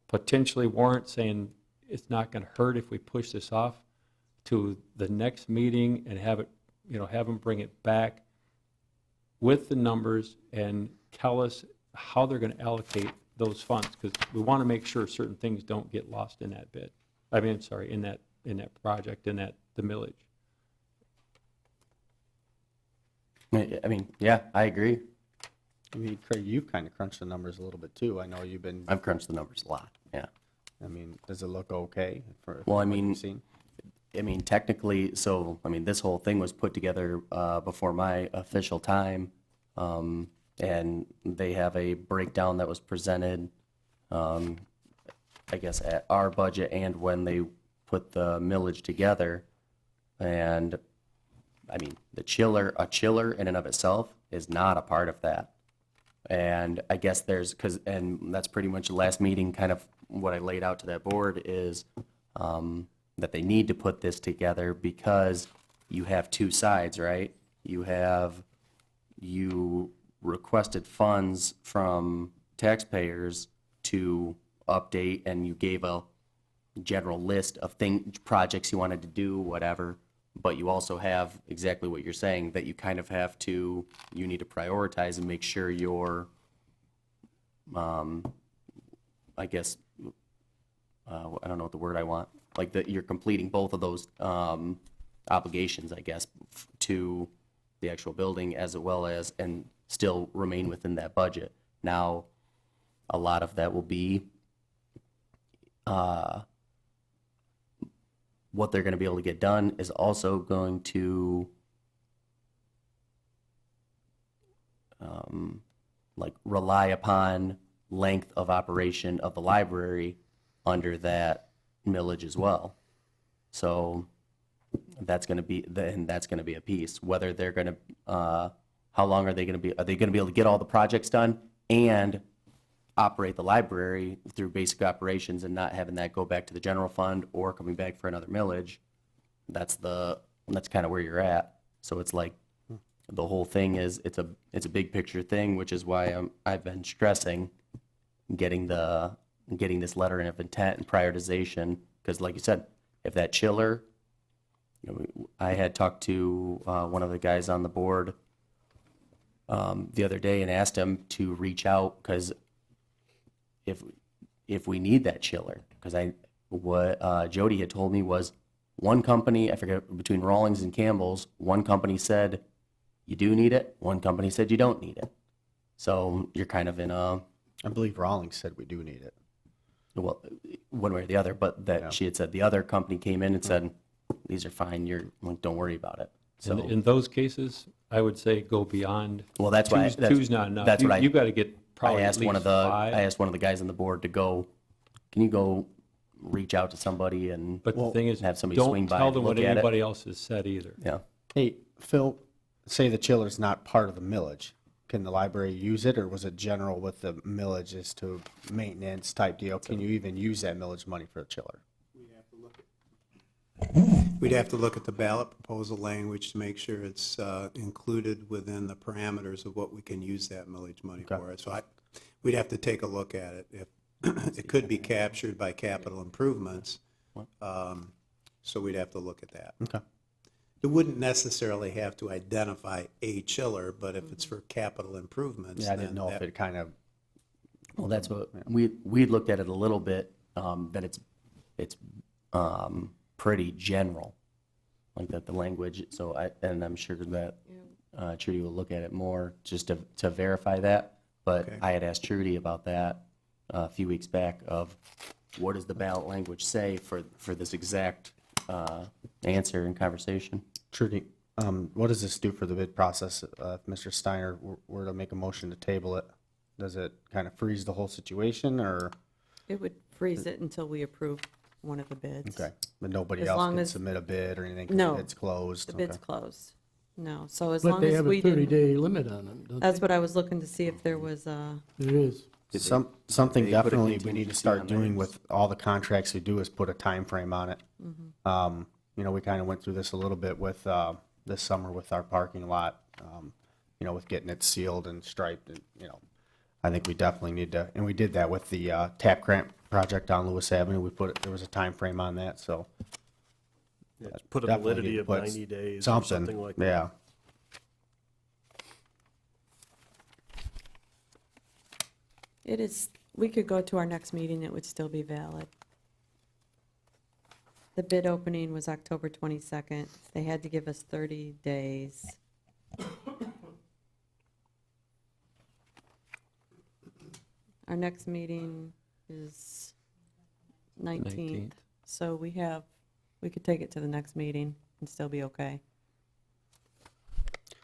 potentially warrant saying it's not going to hurt if we push this off to the next meeting and have it, have them bring it back with the numbers and tell us how they're going to allocate those funds? Because we want to make sure certain things don't get lost in that bid. I mean, sorry, in that project, the millage. I mean, yeah, I agree. I mean, Craig, you've kind of crunched the numbers a little bit too. I know you've been, I've crunched the numbers a lot, yeah. I mean, does it look okay for Well, I what mean, you've seen? Technically, so, this whole thing was put together before my official time, and they have a breakdown that was presented, I guess, at our budget and when they put the millage together. And, a chiller in and of itself is not a part of that. And I guess and that's pretty much the last meeting, kind of what I laid out to that board is that they need to put this together because you have two sides, right? You requested funds from taxpayers to update, and you gave a general list of projects you wanted to do, whatever. But you also have exactly what you're saying, that you kind of you need to prioritize and make sure you're, I guess, I don't know what the word I want, like that you're completing both of those obligations, I guess, to the actual building as well as, and still remain within that budget. Now, a lot of that will be what they're going to be able to get done is also going to rely upon length of operation of the library under that millage as well. So that's going to be a piece. Whether they're going to, how long are they going to be able to get all the projects done and operate the library through basic operations and not having that go back to the general fund or coming back for another millage? That's kind of where you're at. So it's like the whole thing is it's a big picture thing, which is why I've been stressing getting this letter of intent and prioritization, because like you said, if that chiller, I had talked to one of the guys on the board the other day and asked him to reach out, because if we need that chiller, because what Jody had told me was one company, I forget, between Rawlings and Campbell's, one company said you do need it, one company said you don't need it. So you're kind of in a, I believe Rawlings said we do need it. well, one way or the other, but that Yeah. she had said the other company came in and said, these are fine, don't worry about it. So, In those cases, I would say go beyond. well, that's why, Two's not enough. that's what I. You've got to get I probably at asked one least of five. I asked one of the guys on the board to go, can you go reach out to somebody and But the thing is, have somebody swing don't by tell and them what look at it? anybody else has said either. Yeah. Hey, Phil, say the chiller's not part of the millage. Can the library use it, or was it general with the millage as to maintenance type deal? Can you even use that millage money for a chiller? We'd have to look at the ballot proposal language to make sure it's included within the parameters of what we can use that millage money Okay. for. So we'd have to take a look at it. If it could be captured by capital improvements, so we'd have to look at that. Okay. it wouldn't necessarily have to identify a chiller, but if it's for capital improvements. Yeah, I didn't then know if that- it kind of, Well, that's what, we looked at it a little bit, that it's pretty general, like that the language, so and I'm sure that Trudy will look at it more just to verify that. But Okay. I had asked Trudy about that a few weeks back of what does the ballot language say for this exact answer and conversation. Trudy, what does this do for the bid process? If Mr. Steiner were to make a motion to table it, does it kind of freeze the whole situation, or, It would freeze it until we approve one of the bids. okay, but nobody As else long can as- submit a bid or anything? 'cause No. The bid's closed? The bid's Okay. closed. No, so as But long they as have a we didn't, 30-day limit on them, don't that's they? what I was looking to see if there was a, It is. Something they put a definitely we need to contingency start on doing theirs? with all the contracts we do is put a time frame on it. You know, we kind of went through this a little bit with, this summer with our parking lot, you know, with getting it sealed and striped, and, you know, I think we definitely need to, and we did that with the TAP grant project on Lewis Avenue. There was a time frame on that, so. Yeah, just put a definitely validity need to of put 90 days or something like that. Yeah. it is, we could go to our next meeting, it would still be valid. The bid opening was October 22nd. They had to give us 30 days. Our next meeting is 19th. 19th. So we could take it to the next meeting and still be okay.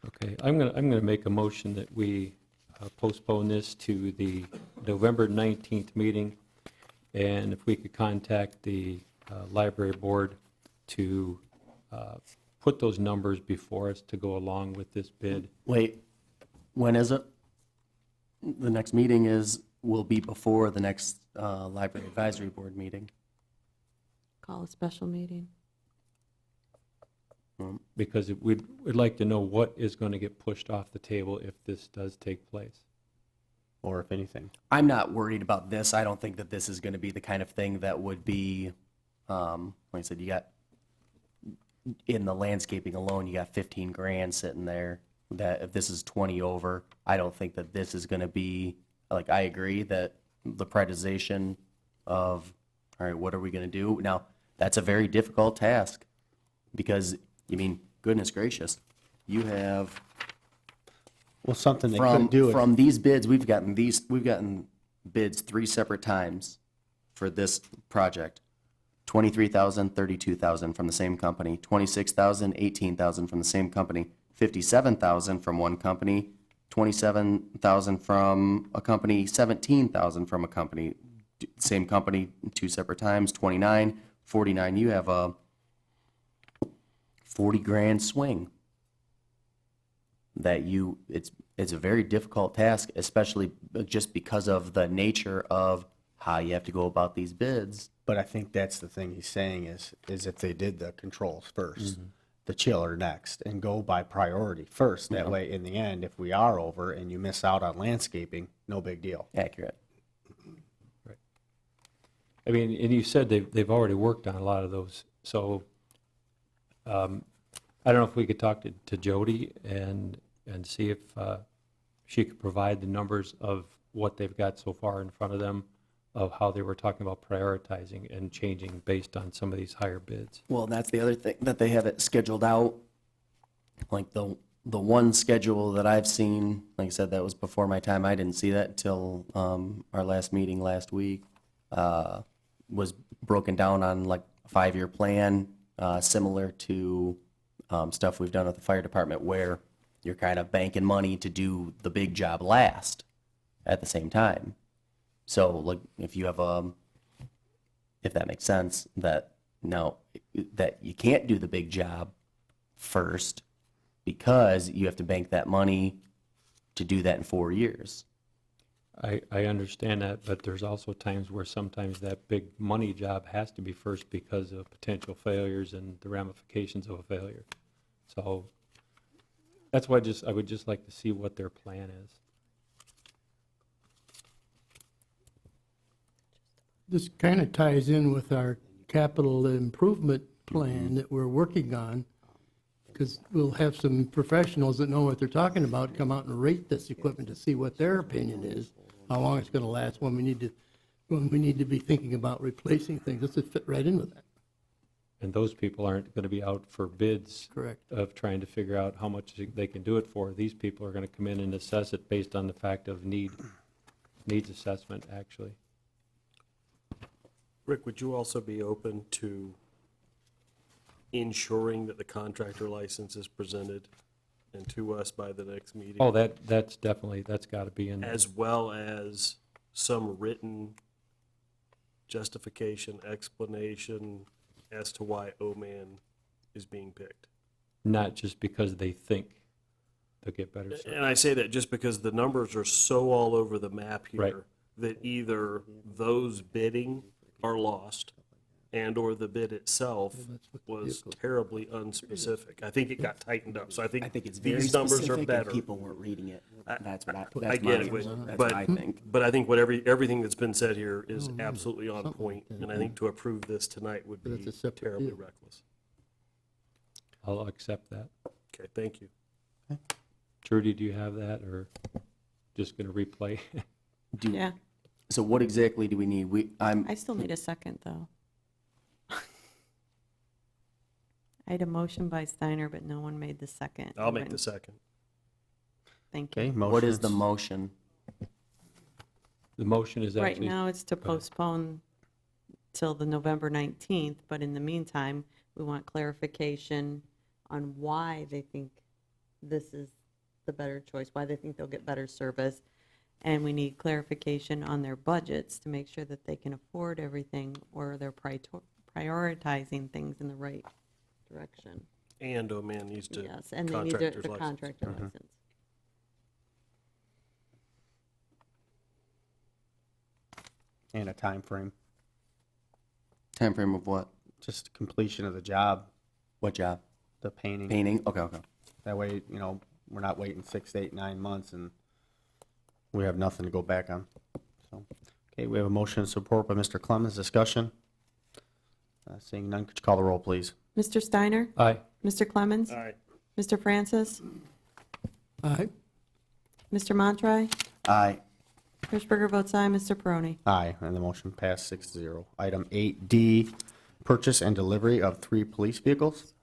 Okay, I'm gonna make a motion that we postpone this to the November 19th meeting, and if we could contact the library board to put those numbers before us to go along with this bid. Wait, when is it? The next meeting will be before the next library advisory board meeting. Call a special meeting. Because we'd like to know what is going to get pushed off the table if this does take place. Or if anything. I'm not worried about this. I don't think that this is going to be the kind of thing that would be, like I said, you got, in the landscaping alone, you got 15 grand sitting there, that if this is 20 over, I don't think that this is going to be, like, I agree that the prioritization of, all right, what are we going to do? Now, that's a very difficult task, because, I mean, goodness gracious, you have, Well, something they could do. from these bids, we've gotten bids 3 separate times for this project. 23,000, 32,000 from the same company, 26,000, 18,000 from the same company, 57,000 from one company, 27,000 from a company, 17,000 from a company, same company 2 separate times, 29, 49. You have a 40 grand swing that it's a very difficult task, especially just because of the nature of how you have to go about these bids. But I think that's the thing he's saying is if they did the controls first, the chiller next, and go by priority first. That way, in the end, if we are over and you miss out on landscaping, no big deal. Accurate. I mean, and you said they've already worked on a lot of those, so I don't know if we could talk to Jody and see if she could provide the numbers of what they've got so far in front of them, of how they were talking about prioritizing and changing based on some of these higher bids. Well, that's the other thing, that they have it scheduled out. Like the one schedule that I've seen, like I said, that was before my time. I didn't see that until our last meeting last week. Was broken down on like a 5-year plan, similar to stuff we've done with the fire department, where you're kind of banking money to do the big job last at the same time. So like if you have if that makes sense, that you can't do the big job first because you have to bank that money to do that in 4 years. I understand that, but there's also times where sometimes that big money job has to be first because of potential failures and the ramifications of a failure. So that's why I would just like to see what their plan is. This kind of ties in with our capital improvement plan that we're working on. because we'll have some professionals that know what they're talking about come out and rate this equipment to see what their opinion is, how long it's going to last when we need to be thinking about replacing things. This would fit right in with that. And those people aren't going to be out for bids Correct. of trying to figure out how much they can do it for. These people are going to come in and assess it based on the fact of needs assessment, actually. Rick, would you also be open to ensuring that the contractor license is presented and to us by the next meeting? Oh, that's definitely, that's got to be in there. As well as some written justification, explanation as to why O-Man is being picked. Not just because they think they'll get better service. And I say that just because the numbers are so all over the map Right. here that either those bidding are lost and/or the bid itself was terribly unspecific. I think it got tightened up, so I think it's very these numbers are specific better. and people weren't reading it. That's what I that's get my, it, that's but what I think. But I think everything that's been said here is absolutely on point, and I think to approve this tonight would But be it's a separate terribly deal. reckless. I'll accept that. Okay, thank you. Trudy, do you have that, or just going to replay? Yeah, So what exactly do we need? I still need a second, though. I had a motion by Steiner, but no one made the second. I'll make the second. Thank you. Okay, What is the motions. motion? The motion is Right actually. now, it's to postpone till the November 19th, but in the meantime, we want clarification on why they think this is the better choice, why they think they'll get better service. And we need clarification on their budgets to make sure that they can afford everything, or they're prioritizing things in the right direction. And O-Man needs to Yes, and they need the contractor's license. contractor license. And a time frame, Time frame of what? just completion of the job, What job? the painting. Painting? Okay. That way, we're not waiting 6, 8, 9 months and we have nothing to go back on. So, okay, we have a motion and support by Mr. Clemens. Discussion? Seeing none, could you call the roll, please? Mr. Steiner? Aye. Mr. Clemens? All right. Mr. Francis? Aye. Mr. Montroy? Aye. Hirschberger votes aye. Mr. Perrone? Aye, and the motion passed 6-0. Item 8D, purchase and delivery of 3 police vehicles.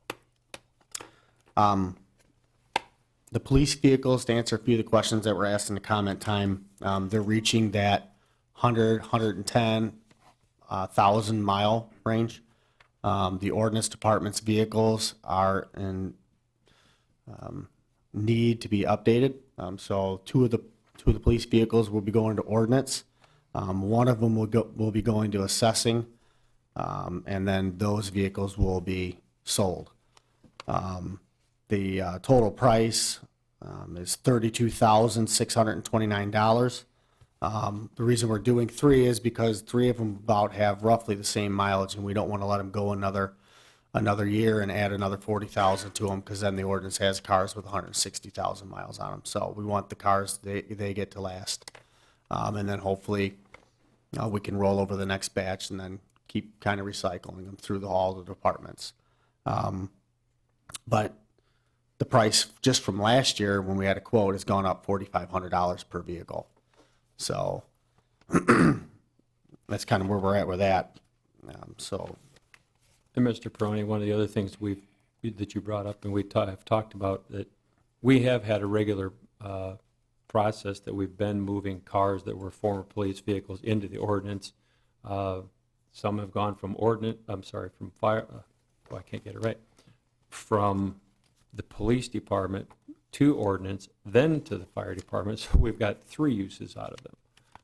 The police vehicles, to answer a few of the questions that were asked in the comment time, they're reaching that 110,000 mile range. The ordinance department's vehicles are in need to be updated. So two of the police vehicles will be going to ordinance. One of them will be going to assessing, and then those vehicles will be sold. The total price is $32,629. The reason we're doing 3 is because 3 of them about have roughly the same mileage, and we don't want to let them go another year and add another 40,000 to them, because then the ordinance has cars with 160,000 miles on them. So we want the cars, they get to last. And then hopefully we can roll over the next batch and then keep kind of recycling them through all the departments. But the price just from last year, when we had a quote, has gone up $4,500 per vehicle. So that's kind of where we're at with that. So. And Mr. Perrone, one of the other things that you brought up and we have talked about, that we have had a regular process that we've been moving cars that were former police vehicles into the ordinance. Some have gone from fire, I can't get it right, from the police department to ordinance, then to the fire department. So we've got 3 uses out of them.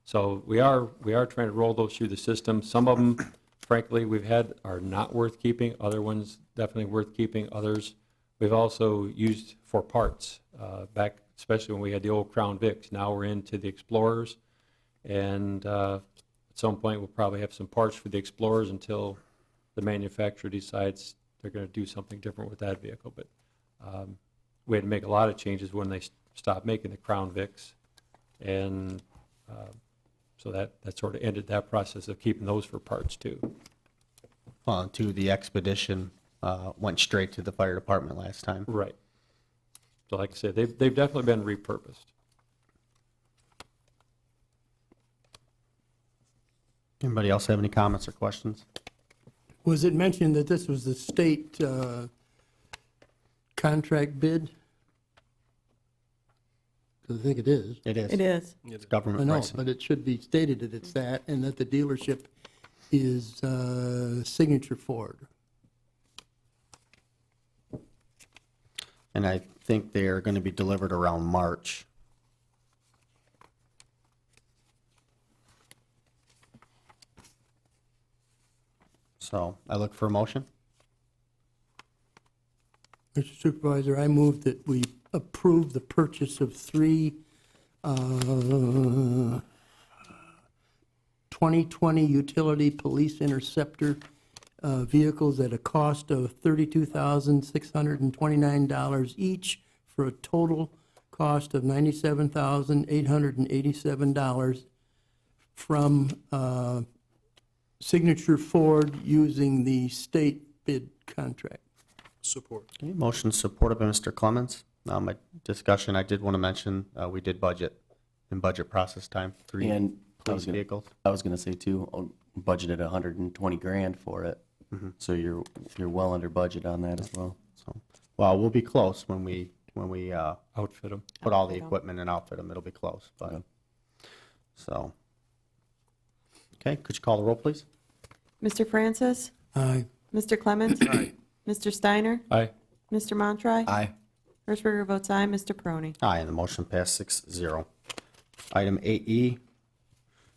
So we are trying to roll those through the system. Some of them, frankly, we've had are not worth keeping. Other ones definitely worth keeping. Others we've also used for parts back, especially when we had the old Crown Vics. Now we're into the Explorers, and at some point we'll probably have some parts for the Explorers until the manufacturer decides they're going to do something different with that vehicle. But we had to make a lot of changes when they stopped making the Crown Vics, and so that sort of ended that process of keeping those for parts too. To the Expedition went straight to the fire department last time. Right. So like I said, they've definitely been repurposed. Anybody else have any comments or questions? Was it mentioned that this was the state contract bid? 'Cause I think it is. It is. It is. It's I government know, pricing. but it should be stated that it's that, and that the dealership is Signature Ford. And I think they are going to be delivered around March. So I look for a motion. Mr. Supervisor, I move that we approve the purchase of 3 2020 utility police interceptor vehicles at a cost of $32,629 each, for a total cost of $97,887 from Signature Ford using the state bid contract. Support. Okay, motion supported by Mr. Clements. My discussion, I did want to mention, we did budget in budget process time, 3 And I was police gonna, vehicles. I was gonna say too, budgeted 120 grand for it. So you're well under budget on that as well. So, well, we'll be close when we Outfit them. put all the Outfit 'em. equipment and outfit them. It'll be close, but, Okay. so. Okay, could you call the roll, please? Mr. Francis? Aye. Mr. Clements? Mr. Steiner? Aye. Mr. Montroy? Aye. Hirschberger votes aye. Mr. Perrone? Aye, and the motion passed 6-0. Item 8E,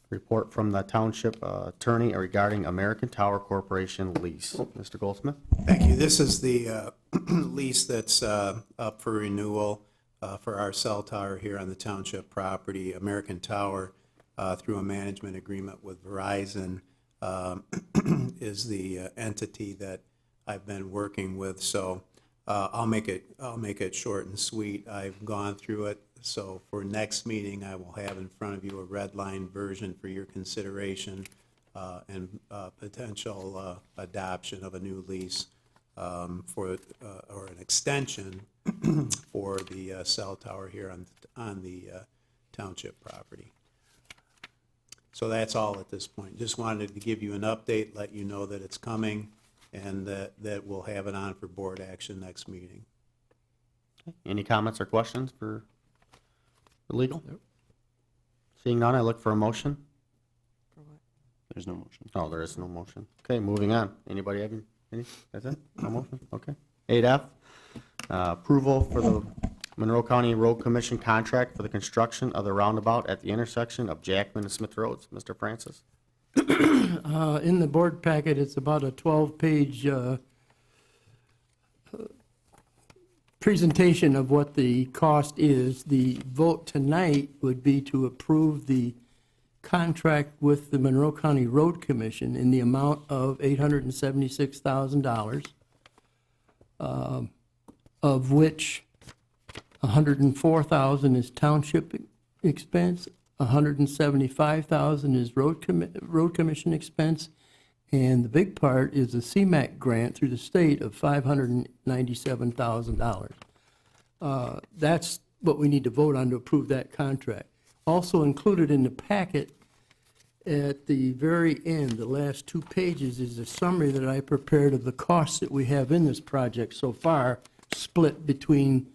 report from the township attorney regarding American Tower Corporation lease. Mr. Goldsmith? Thank you. This is the lease that's up for renewal for our cell tower here on the township property. American Tower, through a management agreement with Verizon, is the entity that I've been working with. So I'll make it short and sweet. I've gone through it. So for next meeting, I will have in front of you a red line version for your consideration and potential adoption of a new lease or an extension for the cell tower here on the township property. So that's all at this point. Just wanted to give you an update, let you know that it's coming, and that we'll have it on for board action next meeting. Any comments or questions for legal? Seeing none, I look for a motion. There's no motion. Oh, there is no motion. Okay, moving on. Anybody have any? That's it? No motion? Okay. 8F, approval for the Monroe County Road Commission contract for the construction of the roundabout at the intersection of Jackman and Smith Roads. Mr. Francis? In the board packet, it's about a 12-page presentation of what the cost is. The vote tonight would be to approve the contract with the Monroe County Road Commission in the amount of $876,000, of which $104,000 is township expense, $175,000 is road commission expense, and the big part is a CMAQ grant through the state of $597,000. That's what we need to vote on to approve that contract. Also included in the packet at the very end, the last 2 pages, is a summary that I prepared of the costs that we have in this project so far, split between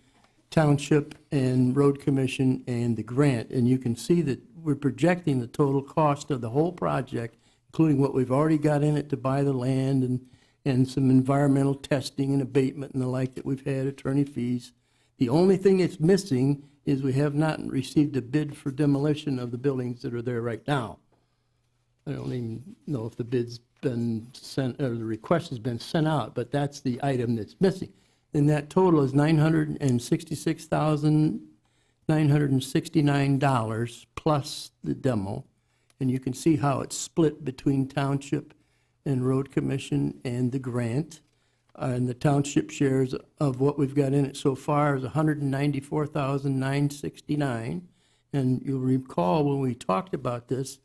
township and road commission and the grant. And you can see that we're projecting the total cost of the whole project, including what we've already got in it to buy the land and some environmental testing and abatement and the like that we've had, attorney fees. The only thing that's missing is we have not received a bid for demolition of the buildings that are there right now. I don't even know if the bid's been sent, or the request has been sent out, but that's the item that's missing. And that total is $966,969 plus the demo. And you can see how it's split between township and road commission and the grant. And the township shares of what we've got in it so far is $194,969. And you'll recall when we talked about this,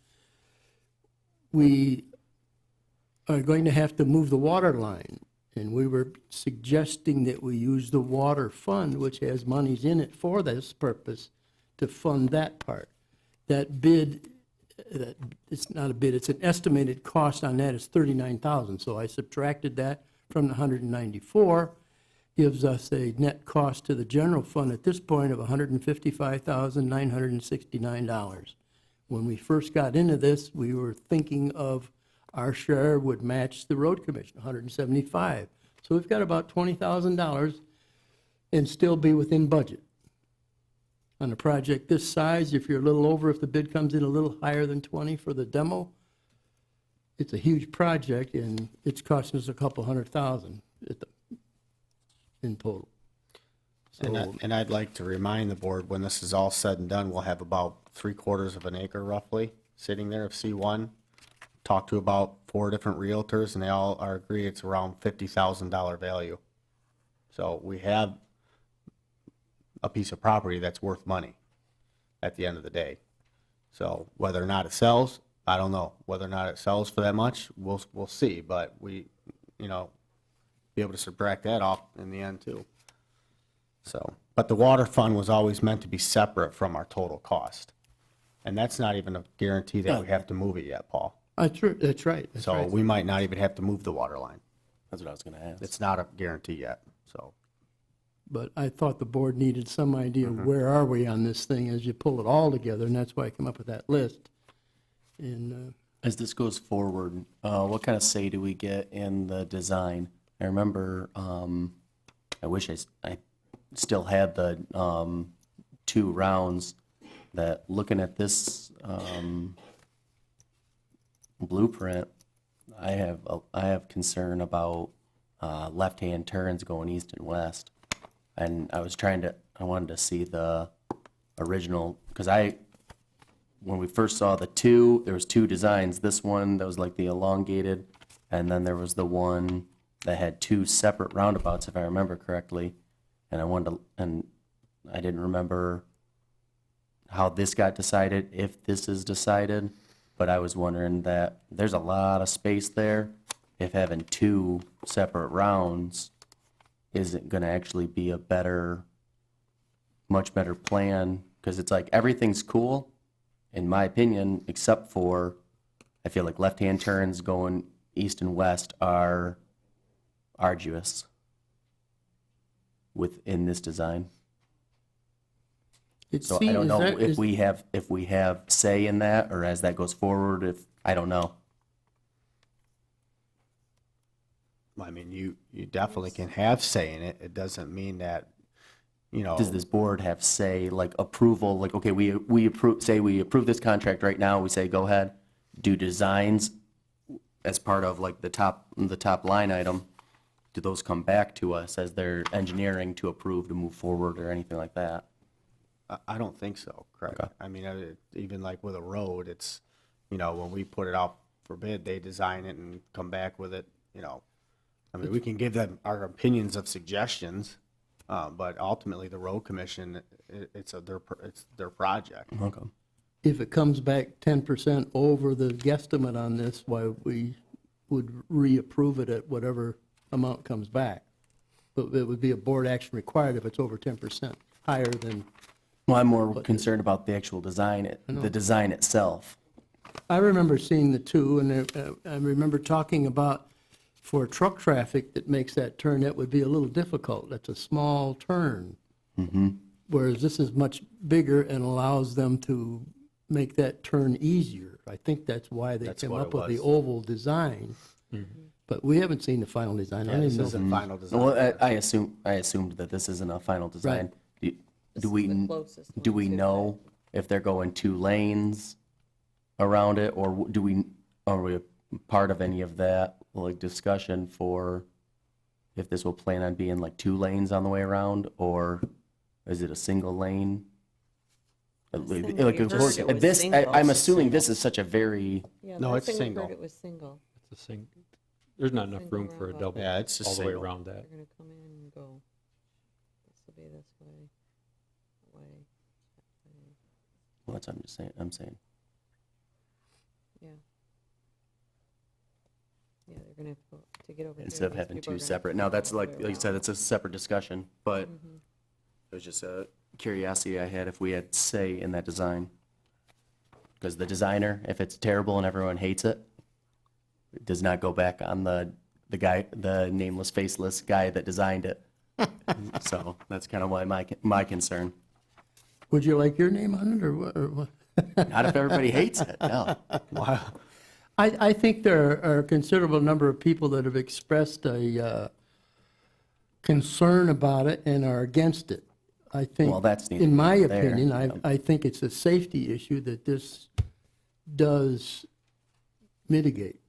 we are going to have to move the water line. And we were suggesting that we use the water fund, which has monies in it for this purpose, to fund that part. That bid, it's not a bid, it's an estimated cost on that is $39,000. So I subtracted that from the 194, gives us a net cost to the general fund at this point of $155,969. When we first got into this, we were thinking of our share would match the road commission, 175. So we've got about $20,000 and still be within budget. On a project this size, if you're a little over, if the bid comes in a little higher than 20 for the demo, it's a huge project and it's costing us a couple $100,000 in total. So, And I'd like to remind the board, when this is all said and done, we'll have about 3/4 of an acre roughly sitting there of C1. Talked to about 4 different realtors, and they all are agree it's around $50,000 value. So we have a piece of property that's worth money at the end of the day. So whether or not it sells, I don't know. Whether or not it sells for that much, we'll see. But we, be able to subtract that off in the end too. So, but the water fund was always meant to be separate from our total cost. And that's not even a guarantee that we have to move it yet, Paul. that's right. That's So right. we might not even have to move the water line. That's what I was gonna ask. It's not a guarantee yet, so. But I thought the board needed some idea of where are we on this thing as you pull it all together, and that's why I come up with that list. And As this goes forward, what kind of say do we get in the design? I remember, I wish I still had the 2 rounds that, looking at this blueprint, I have concern about left-hand turns going east and west. And I wanted to see the original, because when we first saw there was 2 designs. This one that was like the elongated, and then there was the one that had 2 separate roundabouts, if I remember correctly. And I didn't remember how this got decided, if this is decided, but I was wondering that there's a lot of space there. If having 2 separate rounds isn't gonna actually be a much better plan, because it's like everything's cool, in my opinion, except for, I feel like left-hand turns going east and west are arduous within this design. it So I seems, don't is know that, if we have say in that, or as that goes forward, I don't know. I mean, you definitely can have say in it. It doesn't mean that, Does this board have say, like approval, like, okay, we approve this contract right now, we say, go ahead, do designs as part of like the top line item, do those come back to us as their engineering to approve to move forward or anything like that? I don't think so, Craig. Okay. I mean, even like with a road, it's, when we put it out for bid, they design it and come back with it, I mean, we can give them our opinions of suggestions, but ultimately the road commission, it's their project. Okay. if it comes back 10% over the guesstimate on this, why we would reapprove it at whatever amount comes back. But it would be a board action required if it's over 10% higher than, Well, I'm more concerned about the actual design, the design itself. I remember seeing the 2, and I remember talking about for truck traffic that makes that turn, that would be a little difficult. That's a small turn. Whereas this is much bigger and allows them to make that turn easier. I think that's why they That's came what up it with the was. oval design. But we haven't seen the final design. I Yeah, don't this even know. isn't final design. Well, I assumed that this isn't a final design. Do we, do we know if they're going 2 lanes around it, or are we a part of any of that, like, discussion for if this will plan on being like 2 lanes on the way around, or is it a single lane? think Like, we of heard course, it was this, single. I'm assuming this is such a very, No, it's single. it was single. It's a there's not enough Single room for a roundabout. double Yeah, it's just all the way single. around that. They're gonna come in and go, this will be this way, that way, well, that's what I'm saying. yeah. Yeah, they're gonna have to get over here. Instead of these having people are two gonna separate. have to Now, go that's all the like way you said, around. it's a separate discussion, but Mm-hmm. it was just a curiosity I had if we had say in that design. Because the designer, if it's terrible and everyone hates it, it does not go back on the guy, the nameless, faceless guy that designed it. So that's kind of why my concern. Would you like your name on it, or what? Or what? Not if everybody hates it, no. I think there are a considerable number of people that have expressed a concern about it and are against it. I think, Well, that's neither in my here nor there, opinion, yeah. I think it's a safety issue that this does mitigate.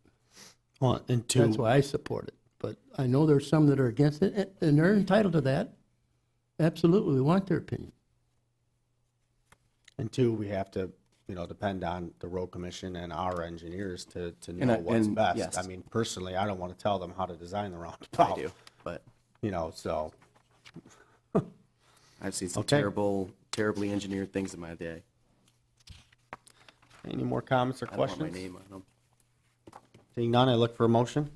Well, and That's why I support it. But I know there's some that are against it, and they're entitled to that. Absolutely, we want their opinion. And two, we have to, depend on the road commission and our engineers to And know what's and best. yes. I mean, personally, I don't want to tell them how to design the I roundabout. do, but So, I've seen some Okay. terribly engineered things in my day. any more comments or I don't want my questions? name on them. Seeing none, I look for a motion.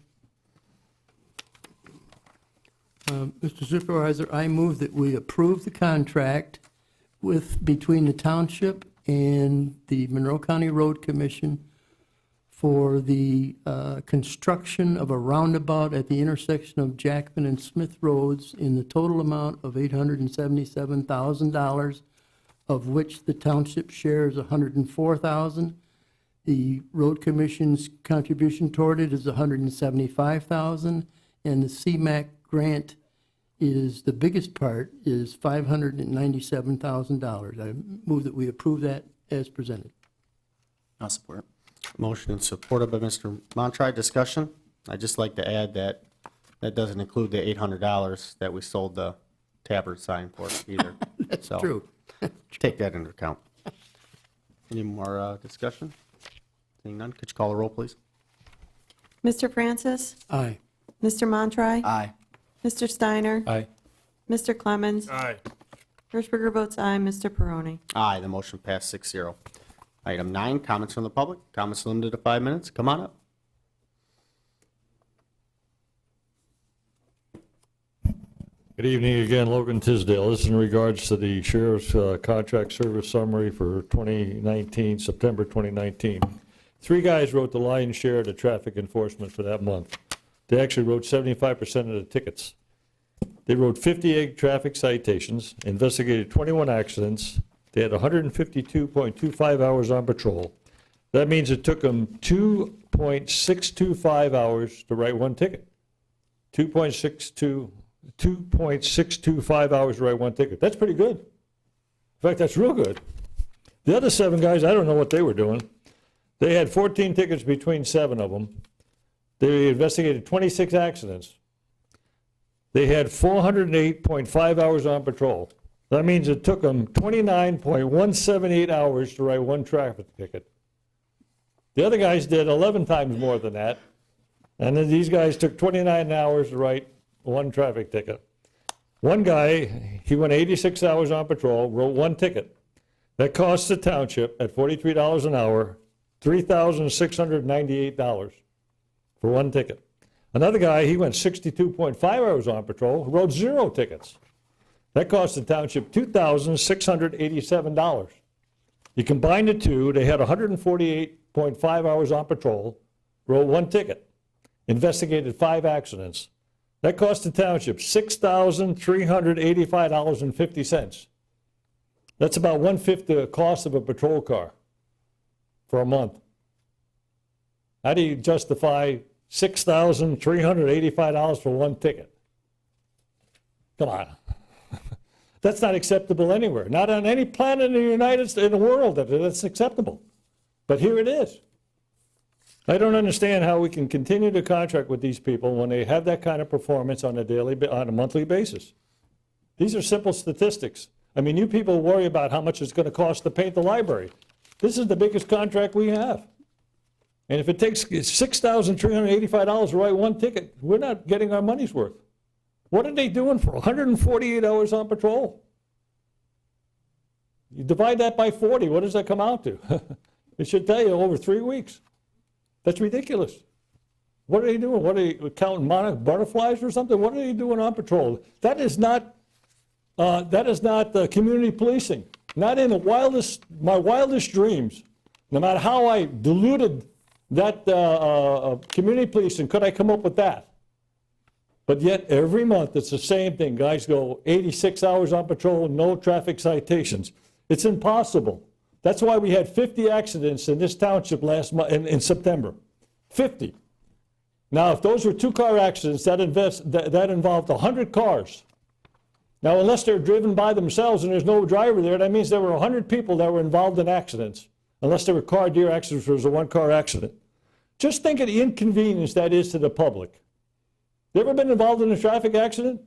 Mr. Supervisor, I move that we approve the contract between the township and the Monroe County Road Commission for the construction of a roundabout at the intersection of Jackman and Smith Roads in the total amount of $877,000, of which the township shares $104,000. The road commission's contribution toward it is $175,000, and the CMAQ grant is, the biggest part, is $597,000. I move that we approve that as presented. I'll support. Motion and supported by Mr. Montry. Discussion? I'd just like to add that that doesn't include the $800 that we sold the Tabard sign for either. That's So, true. Take that into account. Any more discussion? Seeing none, could you call the roll, please? Mr. Francis? Aye. Mr. Montry? Aye. Mr. Steiner? Aye. Mr. Clemens? Aye. Hershberger votes aye. Mr. Perrone? Aye, the motion passed 6-0. Item 9, comments from the public. Comments limited to 5 minutes. Come on up. Good evening again, Logan Tisdale. This is in regards to the sheriff's contract service summary for 2019, September 2019. 3 guys wrote the lion's share of the traffic enforcement for that month. They actually wrote 75% of the tickets. They wrote 58 traffic citations, investigated 21 accidents. They had 152.25 hours on patrol. That means it took them 2.625 hours to write one ticket. 2.625 hours to write one ticket. That's pretty good. In fact, that's real good. The other 7 guys, I don't know what they were doing. They had 14 tickets between 7 of them. They investigated 26 accidents. They had 408.5 hours on patrol. That means it took them 29.178 hours to write one traffic ticket. The other guys did 11 times more than that. And then these guys took 29 hours to write one traffic ticket. One guy, he went 86 hours on patrol, wrote one ticket. That cost the township at $43 an hour, $3,698 for one ticket. Another guy, he went 62.5 hours on patrol, wrote 0 tickets. That cost the township $2,687. You combine the two, they had 148.5 hours on patrol, wrote one ticket, investigated 5 accidents. That cost the township $6,385.50. That's about 1/5 the cost of a patrol car for a month. How do you justify $6,385 for one ticket? Come on. That's not acceptable anywhere. Not on any planet in the United States, in the world, that's acceptable. But here it is. I don't understand how we can continue to contract with these people when they have that kind of performance on a monthly basis. These are simple statistics. I mean, you people worry about how much it's going to cost to paint the library. This is the biggest contract we have. And if it takes $6,385 to write one ticket, we're not getting our money's worth. What are they doing for 148 hours on patrol? You divide that by 40, what does that come out to? It should tell you over 3 weeks. That's ridiculous. What are they doing? What are they counting butterflies or something? What are they doing on patrol? That is not community policing. Not in my wildest dreams. No matter how I diluted that community policing, could I come up with that? But yet, every month, it's the same thing. Guys go 86 hours on patrol, no traffic citations. It's impossible. That's why we had 50 accidents in this township last month, in September. 50. Now, if those were two-car accidents, that involved 100 cars. Now, unless they're driven by themselves and there's no driver there, that means there were 100 people that were involved in accidents, unless there were car deer accidents, or it was a one-car accident. Just think of the inconvenience that is to the public. You ever been involved in a traffic accident?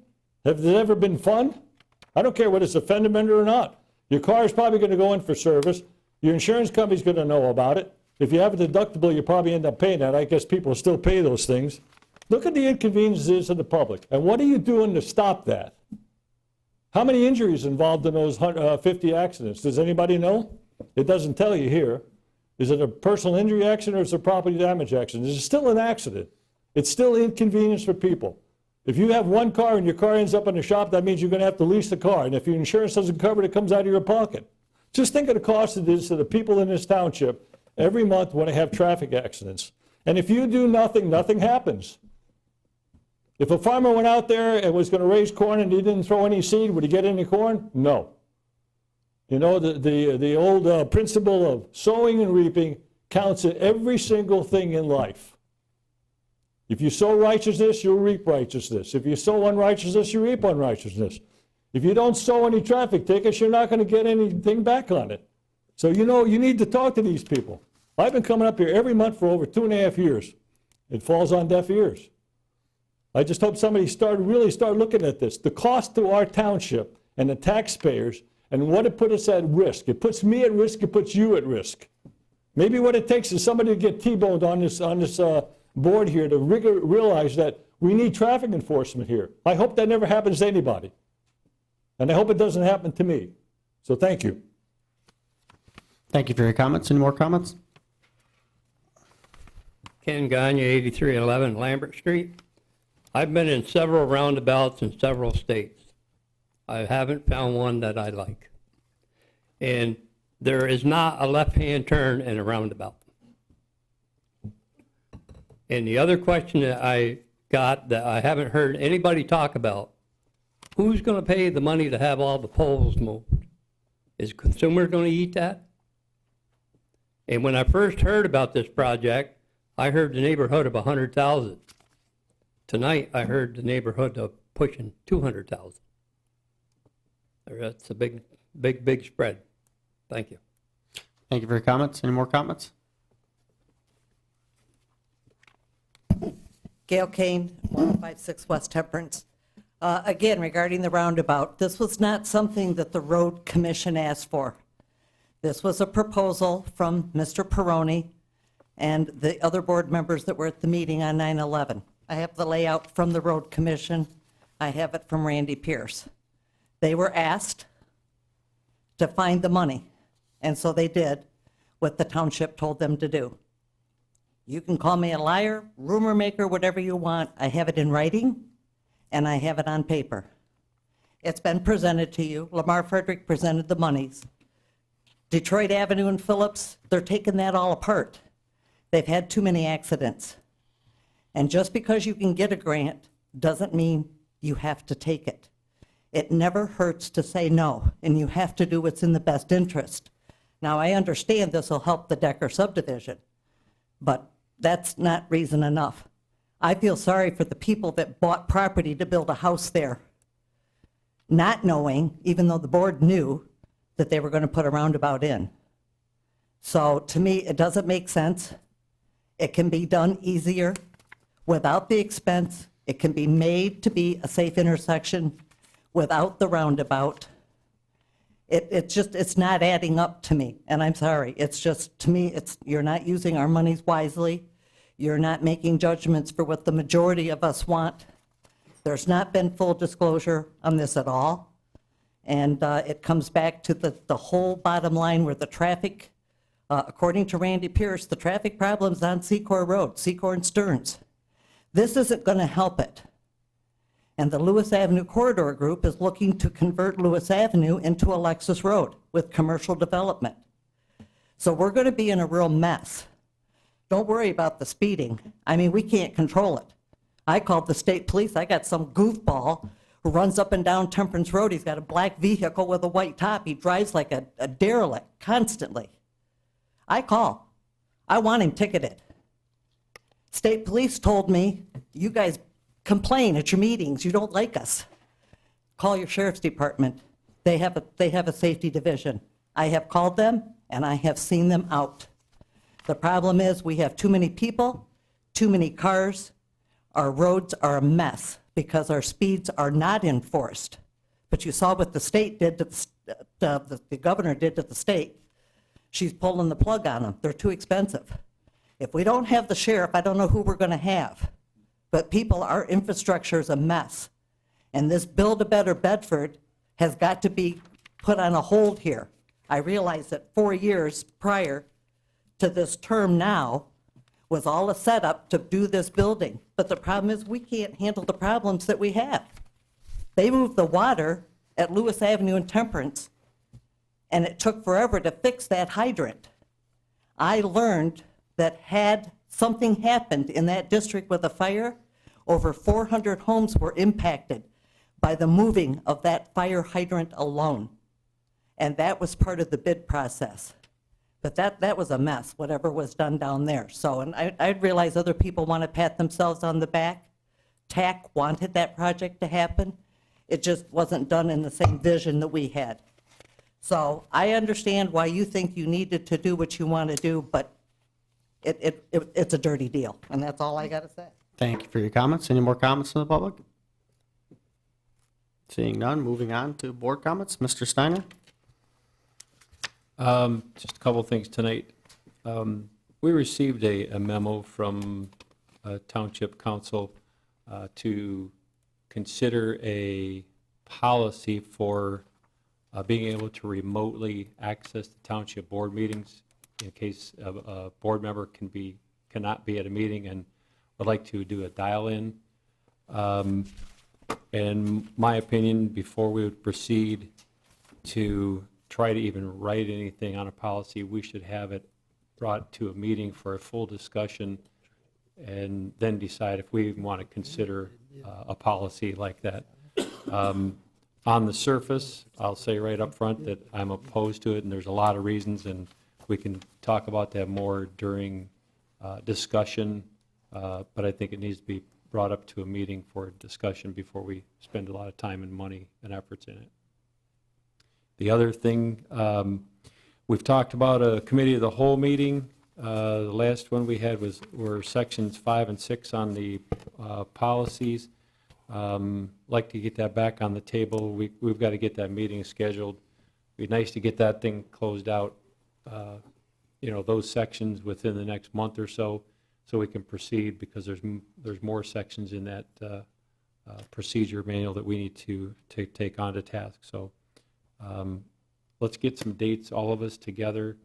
Have it ever been fun? I don't care whether it's a fender bender or not. Your car is probably going to go in for service. Your insurance company's going to know about it. If you have a deductible, you probably end up paying that. I guess people still pay those things. Look at the inconveniences to the public. And what are you doing to stop that? How many injuries involved in those 50 accidents? Does anybody know? It doesn't tell you here. Is it a personal injury accident or is it a property damage accident? Is it still an accident? It's still inconvenience for people. If you have one car and your car ends up in the shop, that means you're going to have to lease the car. And if your insurance doesn't cover it, it comes out of your pocket. Just think of the cost of this to the people in this township every month when they have traffic accidents. And if you do nothing, nothing happens. If a farmer went out there and was going to raise corn and he didn't throw any seed, would he get any corn? No. You know, the old principle of sowing and reaping counts in every single thing in life. If you sow righteousness, you'll reap righteousness. If you sow unrighteousness, you reap unrighteousness. If you don't sow any traffic tickets, you're not going to get anything back on it. So, you know, you need to talk to these people. I've been coming up here every month for over 2.5 years. It falls on deaf ears. I just hope somebody really start looking at this. The cost to our township and the taxpayers and what it put us at risk. It puts me at risk, it puts you at risk. Maybe what it takes is somebody to get T-boned on this board here to realize that we need traffic enforcement here. I hope that never happens to anybody. And I hope it doesn't happen to me. So thank you. Thank you for your comments. Any more comments? Ken Gagne, 8311 Lambert Street. I've been in several roundabouts in several states. I haven't found one that I like. And there is not a left-hand turn in a roundabout. And the other question that I got that I haven't heard anybody talk about, who's going to pay the money to have all the poles moved? Is the consumer going to eat that? And when I first heard about this project, I heard the neighborhood of 100,000. Tonight, I heard the neighborhood of pushing 200,000. That's a big, big, big spread. Thank you. Thank you for your comments. Any more comments? Gail Kane, 1056 West Temperance. Again, regarding the roundabout, this was not something that the road commission asked for. This was a proposal from Mr. PIRRONE and the other board members that were at the meeting on 9/11. I have the layout from the road commission. I have it from Randy Pierce. They were asked to find the money, and so they did what the township told them to do. You can call me a liar, rumor maker, whatever you want. I have it in writing, and I have it on paper. It's been presented to you. Lamar Frederick presented the monies. Detroit Avenue and Phillips, they're taking that all apart. They've had too many accidents. And just because you can get a grant doesn't mean you have to take it. It never hurts to say no, and you have to do what's in the best interest. Now, I understand this will help the Decker subdivision, but that's not reason enough. I feel sorry for the people that bought property to build a house there, not knowing, even though the board knew, that they were going to put a roundabout in. So to me, it doesn't make sense. It can be done easier without the expense. It can be made to be a safe intersection without the roundabout. It's not adding up to me, and I'm sorry. It's just, to me, you're not using our monies wisely. You're not making judgments for what the majority of us want. There's not been full disclosure on this at all. And it comes back to the whole bottom line where the traffic, according to Randy Pierce, the traffic problem's on Secor Road, Secor and Stearns. This isn't going to help it. And the Lewis Avenue Corridor Group is looking to convert Lewis Avenue into Alexis Road with commercial development. So we're going to be in a real mess. Don't worry about the speeding. I mean, we can't control it. I called the state police. I got some goofball who runs up and down Temperance Road. He's got a black vehicle with a white top. He drives like a derelict constantly. I call. I want him ticketed. State police told me, you guys complain at your meetings. You don't like us. Call your sheriff's department. They have a safety division. I have called them, and I have seen them out. The problem is we have too many people, too many cars. Our roads are a mess because our speeds are not enforced. But you saw what the state did to the governor did to the state. She's pulling the plug on them. They're too expensive. If we don't have the sheriff, I don't know who we're going to have. But people, our infrastructure is a mess. And this Build a Better Bedford has got to be put on a hold here. I realize that 4 years prior to this term now was all a setup to do this building. But the problem is we can't handle the problems that we have. They moved the water at Lewis Avenue and Temperance, and it took forever to fix that hydrant. I learned that had something happened in that district with a fire, over 400 homes were impacted by the moving of that fire hydrant alone. And that was part of the bid process. But that was a mess, whatever was done down there. So, and I realize other people want to pat themselves on the back. TAC wanted that project to happen. It just wasn't done in the same vision that we had. So I understand why you think you needed to do what you want to do, but it's a dirty deal, and that's all I got to say. Thank you for your comments. Any more comments from the public? Seeing none, moving on to board comments. Mr. Steiner? Just a couple of things tonight. We received a memo from Township Council to consider a policy for being able to remotely access the township board meetings in case a board member cannot be at a meeting and would like to do a dial-in. In my opinion, before we would proceed to try to even write anything on a policy, we should have it brought to a meeting for a full discussion and then decide if we even want to consider a policy like that. On the surface, I'll say right up front that I'm opposed to it, and there's a lot of reasons, and we can talk about that more during discussion, but I think it needs to be brought up to a meeting for discussion before we spend a lot of time and money and efforts in it. The other thing, we've talked about a committee of the whole meeting. The last one we had were sections 5 and 6 on the policies. Like to get that back on the table. We've got to get that meeting scheduled. It'd be nice to get that thing closed out, those sections within the next month or so we can proceed, because there's more sections in that procedure manual that we need to take on to task. So let's get some dates, all of us together,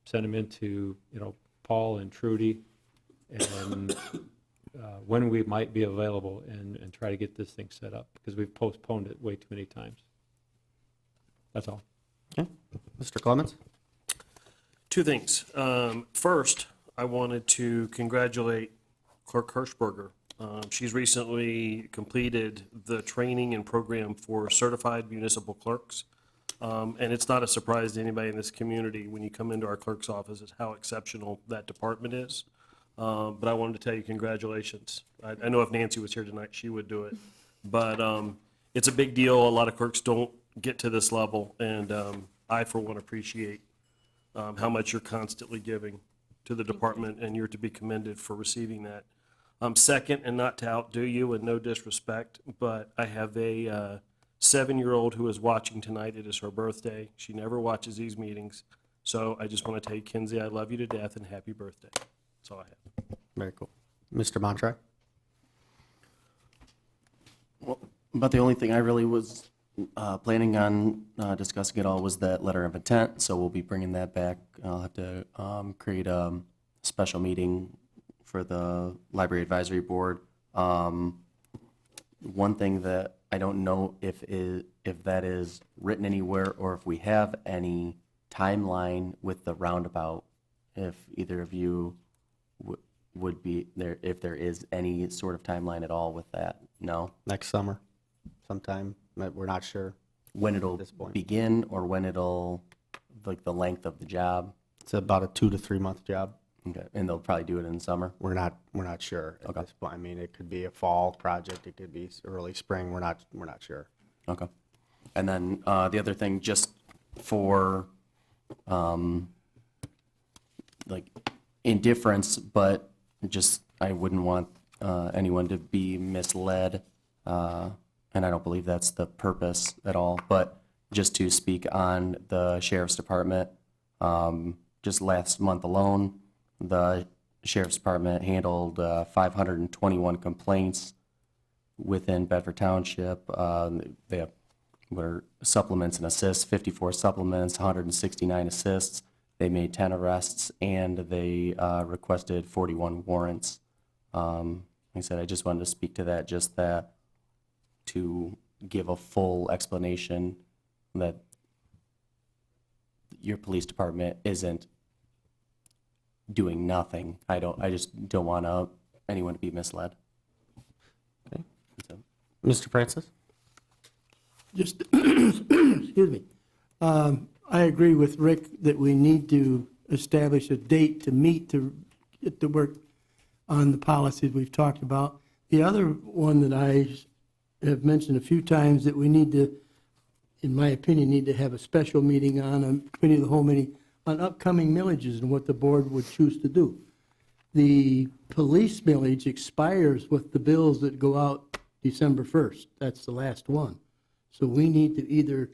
send them into, Paul and Trudy, and when we might be available, and try to get this thing set up, because we've postponed it way too many times. That's all. Okay. Mr. Clemens? Two things. First, I wanted to congratulate Clerk HERSHEERGER. She's recently completed the training and program for certified municipal clerks. And it's not a surprise to anybody in this community when you come into our clerk's office is how exceptional that department is. But I wanted to tell you congratulations. I know if Nancy was here tonight, she would do it. But it's a big deal. A lot of clerks don't get to this level, and I, for one, appreciate how much you're constantly giving to the department, and you're to be commended for receiving that. Second, and not to outdo you, and no disrespect, but I have a 7-year-old who is watching tonight. It is her birthday. She never watches these meetings. So I just want to tell you, Kinsey, I love you to death, and happy birthday. That's all I have. Very cool. Mr. Montre? Well, about the only thing I really was planning on discussing at all was that letter of intent, so we'll be bringing that back. I'll have to create a special meeting for the Library Advisory Board. One thing that I don't know if that is written anywhere or if we have any timeline with the roundabout, if either of you would be there, if there is any sort of timeline at all with that. No? Next summer sometime, but we're not sure. When it'll this point. begin or when it'll, like the length of the job? It's about a 2 to 3 month job. Okay, and they'll probably do it in summer? We're not sure at Okay. this point. I mean, it could be a fall project, it could be early spring, we're not sure. Okay. And then the other thing, just for like indifference, but just I wouldn't want anyone to be misled, and I don't believe that's the purpose at all, but just to speak on the Sheriff's Department, just last month alone, the Sheriff's Department handled 521 complaints within Bedford Township. They were supplements and assists, 54 supplements, 169 assists. They made 10 arrests, and they requested 41 warrants. Like I said, I just wanted to speak to that, just that, to give a full explanation that your police department isn't doing nothing. I just don't want anyone to be misled. Okay. So, Mr. Francis? Just, excuse me. I agree with Rick that we need to establish a date to meet to get to work on the policies we've talked about. The other one that I have mentioned a few times that we need to, in my opinion, need to have a special meeting on, a committee of the whole meeting, on upcoming millages and what the board would choose to do. The police millage expires with the bills that go out December 1st. That's the last one. So we need to either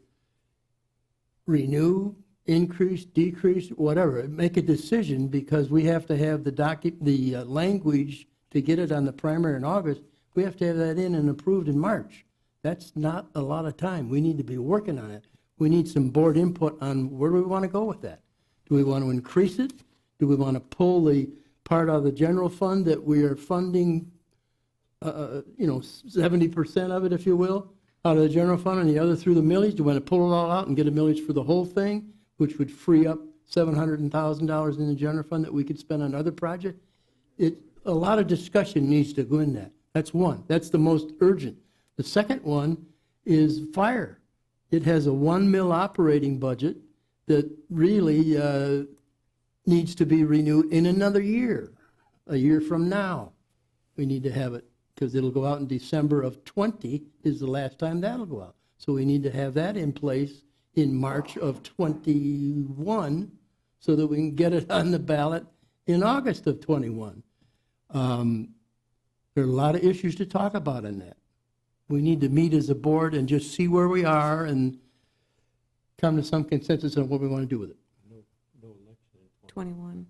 renew, increase, decrease, whatever, make a decision, because we have to have the language to get it on the primary in August. We have to have that in and approved in March. That's not a lot of time. We need to be working on it. We need some board input on where do we want to go with that. Do we want to increase it? Do we want to pull the part out of the general fund that we are funding, 70% of it, if you will, out of the general fund, and the other through the millage? Do we want to pull it all out and get a millage for the whole thing, which would free up $700,000 in the general fund that we could spend on other projects? A lot of discussion needs to go in that. That's one. That's the most urgent. The second one is fire. It has a 1 mil operating budget that really needs to be renewed in another year, a year from now. We need to have it, because it'll go out in December of 20 is the last time that'll go out. So we need to have that in place in March of 21 so that we can get it on the ballot in August of 21. There are a lot of issues to talk about in that. We need to meet as a board and just see where we are and come to some consensus on what we want to do with it. 21.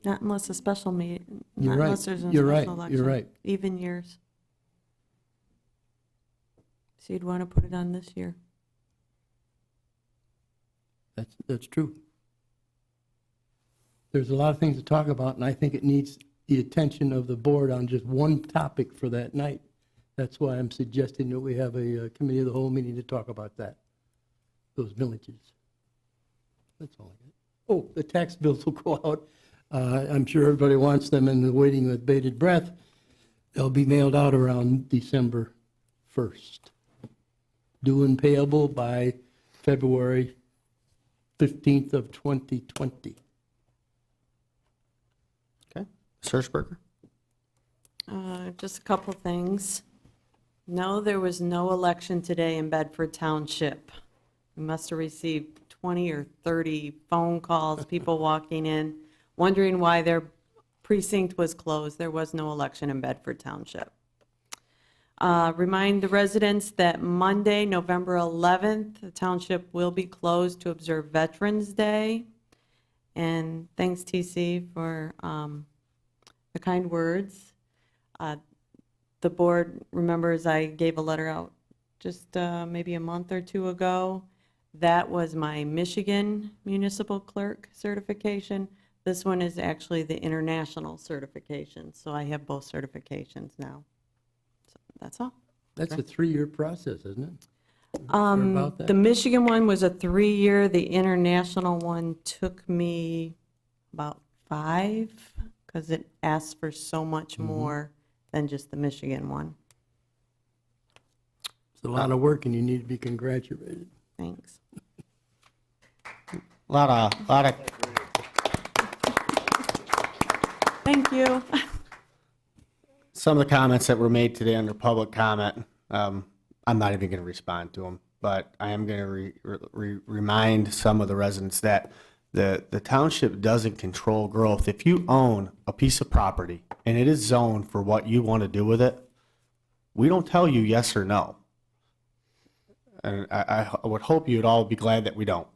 Not unless a special meeting, You're not right. unless there's a You're special right. election. You're right. Even years. So you'd want to put it on this year. That's true. There's a lot of things to talk about, and I think it needs the attention of the board on just one topic for that night. That's why I'm suggesting that we have a committee of the whole meeting to talk about that, those villages. That's all I got. Oh, the tax bills will go out. I'm sure everybody wants them and waiting with bated breath. They'll be mailed out around December 1st. Due and payable by February 15th of 2020. Okay. Ms. Hershberger? Just a couple things. No, there was no election today in Bedford Township. We must have received 20 or 30 phone calls, people walking in, wondering why their precinct was closed. There was no election in Bedford Township. Remind the residents that Monday, November 11th, the township will be closed to observe Veterans Day. And thanks, TC, for the kind words. The board remembers I gave a letter out just maybe a month or two ago. That was my Michigan municipal clerk certification. This one is actually the international certification, so I have both certifications now. So that's all. That's a 3-year process, isn't it? Or about that? The Michigan one was a 3-year, the international one took me about 5, because it asks for so much more than just the Michigan one. It's a lot of work, and you need to be congratulated. Thanks. A lot of Thank you. some of the comments that were made today under public comment, I'm not even going to respond to them, but I am going to remind some of the residents that the township doesn't control growth. If you own a piece of property and it is zoned for what you want to do with it, we don't tell you yes or no. And I would hope you'd all be glad that we don't.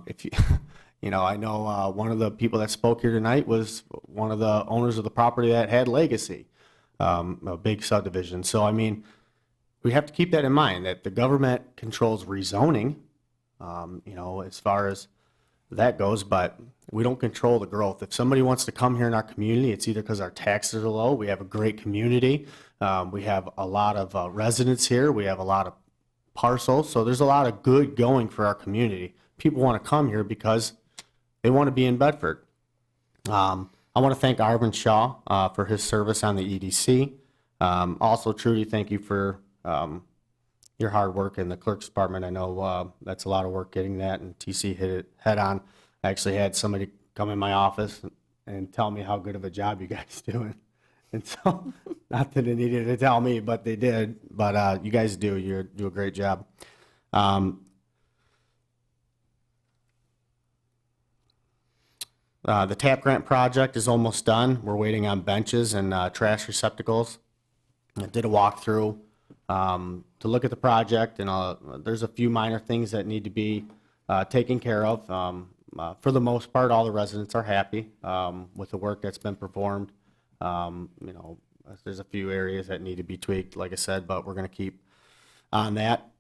If you, you know, I know one of the people that spoke here tonight was one of the owners of the property that had Legacy, a big subdivision. So, I mean, we have to keep that in mind, that the government controls rezoning, you know, as far as that goes, but we don't control the growth. If somebody wants to come here in our community, it's either because our taxes are low, we have a great community, we have a lot of residents here, we have a lot of parcels, so there's a lot of good going for our community. People want to come here because they want to be in Bedford. I want to thank Arvind Shah for his service on the EDC. Also, Trudy, thank you for your hard work in the clerk's department. I know that's a lot of work getting that, and TC hit it head on. I actually had somebody come in my office and tell me how good of a job you guys doing. And so, not that they needed to tell me, but they did. But you guys do. You do a great job. The TAP grant project is almost done. We're waiting on benches and trash receptacles. I did a walkthrough to look at the project, and there's a few minor things that need to be taken care of. For the most part, all the residents are happy with the work that's been performed. You know, there's a few areas that need to be tweaked, like I said, but we're going to keep on that.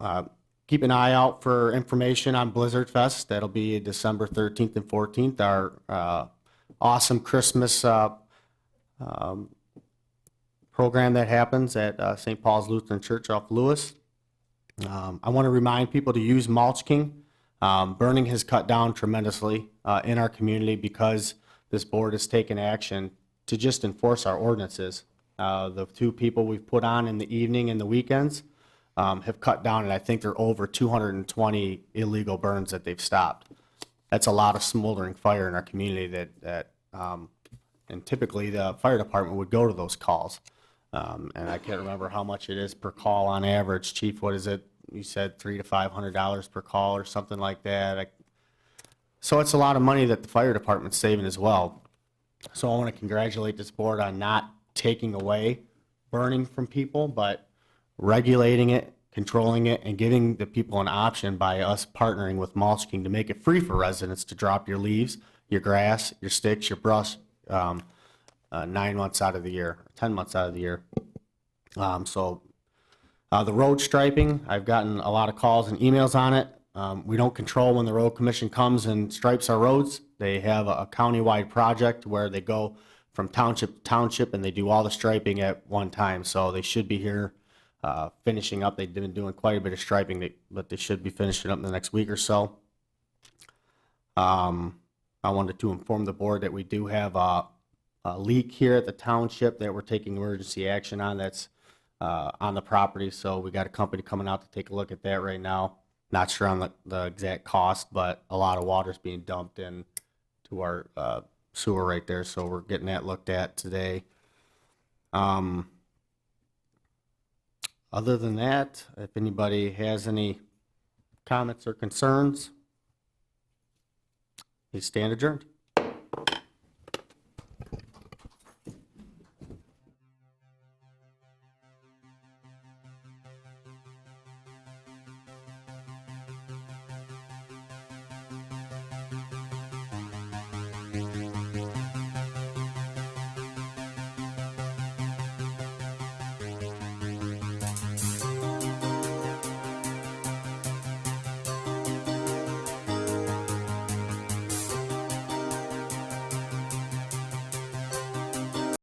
Keep an eye out for information on Blizzard Fest. That'll be December 13th and 14th, our awesome Christmas program that happens at St. Paul's Lutheran Church off Lewis. I want to remind people to use Mulch King. Burning has cut down tremendously in our community because this board has taken action to just enforce our ordinances. The 2 people we've put on in the evening and the weekends have cut down, and I think they're over 220 illegal burns that they've stopped. That's a lot of smoldering fire in our community and typically the fire department would go to those calls. And I can't remember how much it is per call on average. Chief, what is it? You said $300 to $500 per call or something like that. So it's a lot of money that the fire department's saving as well. So I want to congratulate this board on not taking away burning from people, but regulating it, controlling it, and giving the people an option by us partnering with Mulch King to make it free for residents to drop your leaves, your grass, your sticks, your brush 9 months out of the year, 10 months out of the year. The road striping, I've gotten a lot of calls and emails on it. We don't control when the road commission comes and stripes our roads. They have a countywide project where they go from township to township and they do all the striping at one time. So they should be here finishing up. They've been doing quite a bit of striping, but they should be finishing up in the next week or so. I wanted to inform the board that we do have a leak here at the township that we're taking emergency action on. That's on the property. So we got a company coming out to take a look at that right now. Not sure on the exact cost, but a lot of water is being dumped in to our sewer right there. So we're getting that looked at today. Other than that, if anybody has any comments or concerns, please stand adjourned.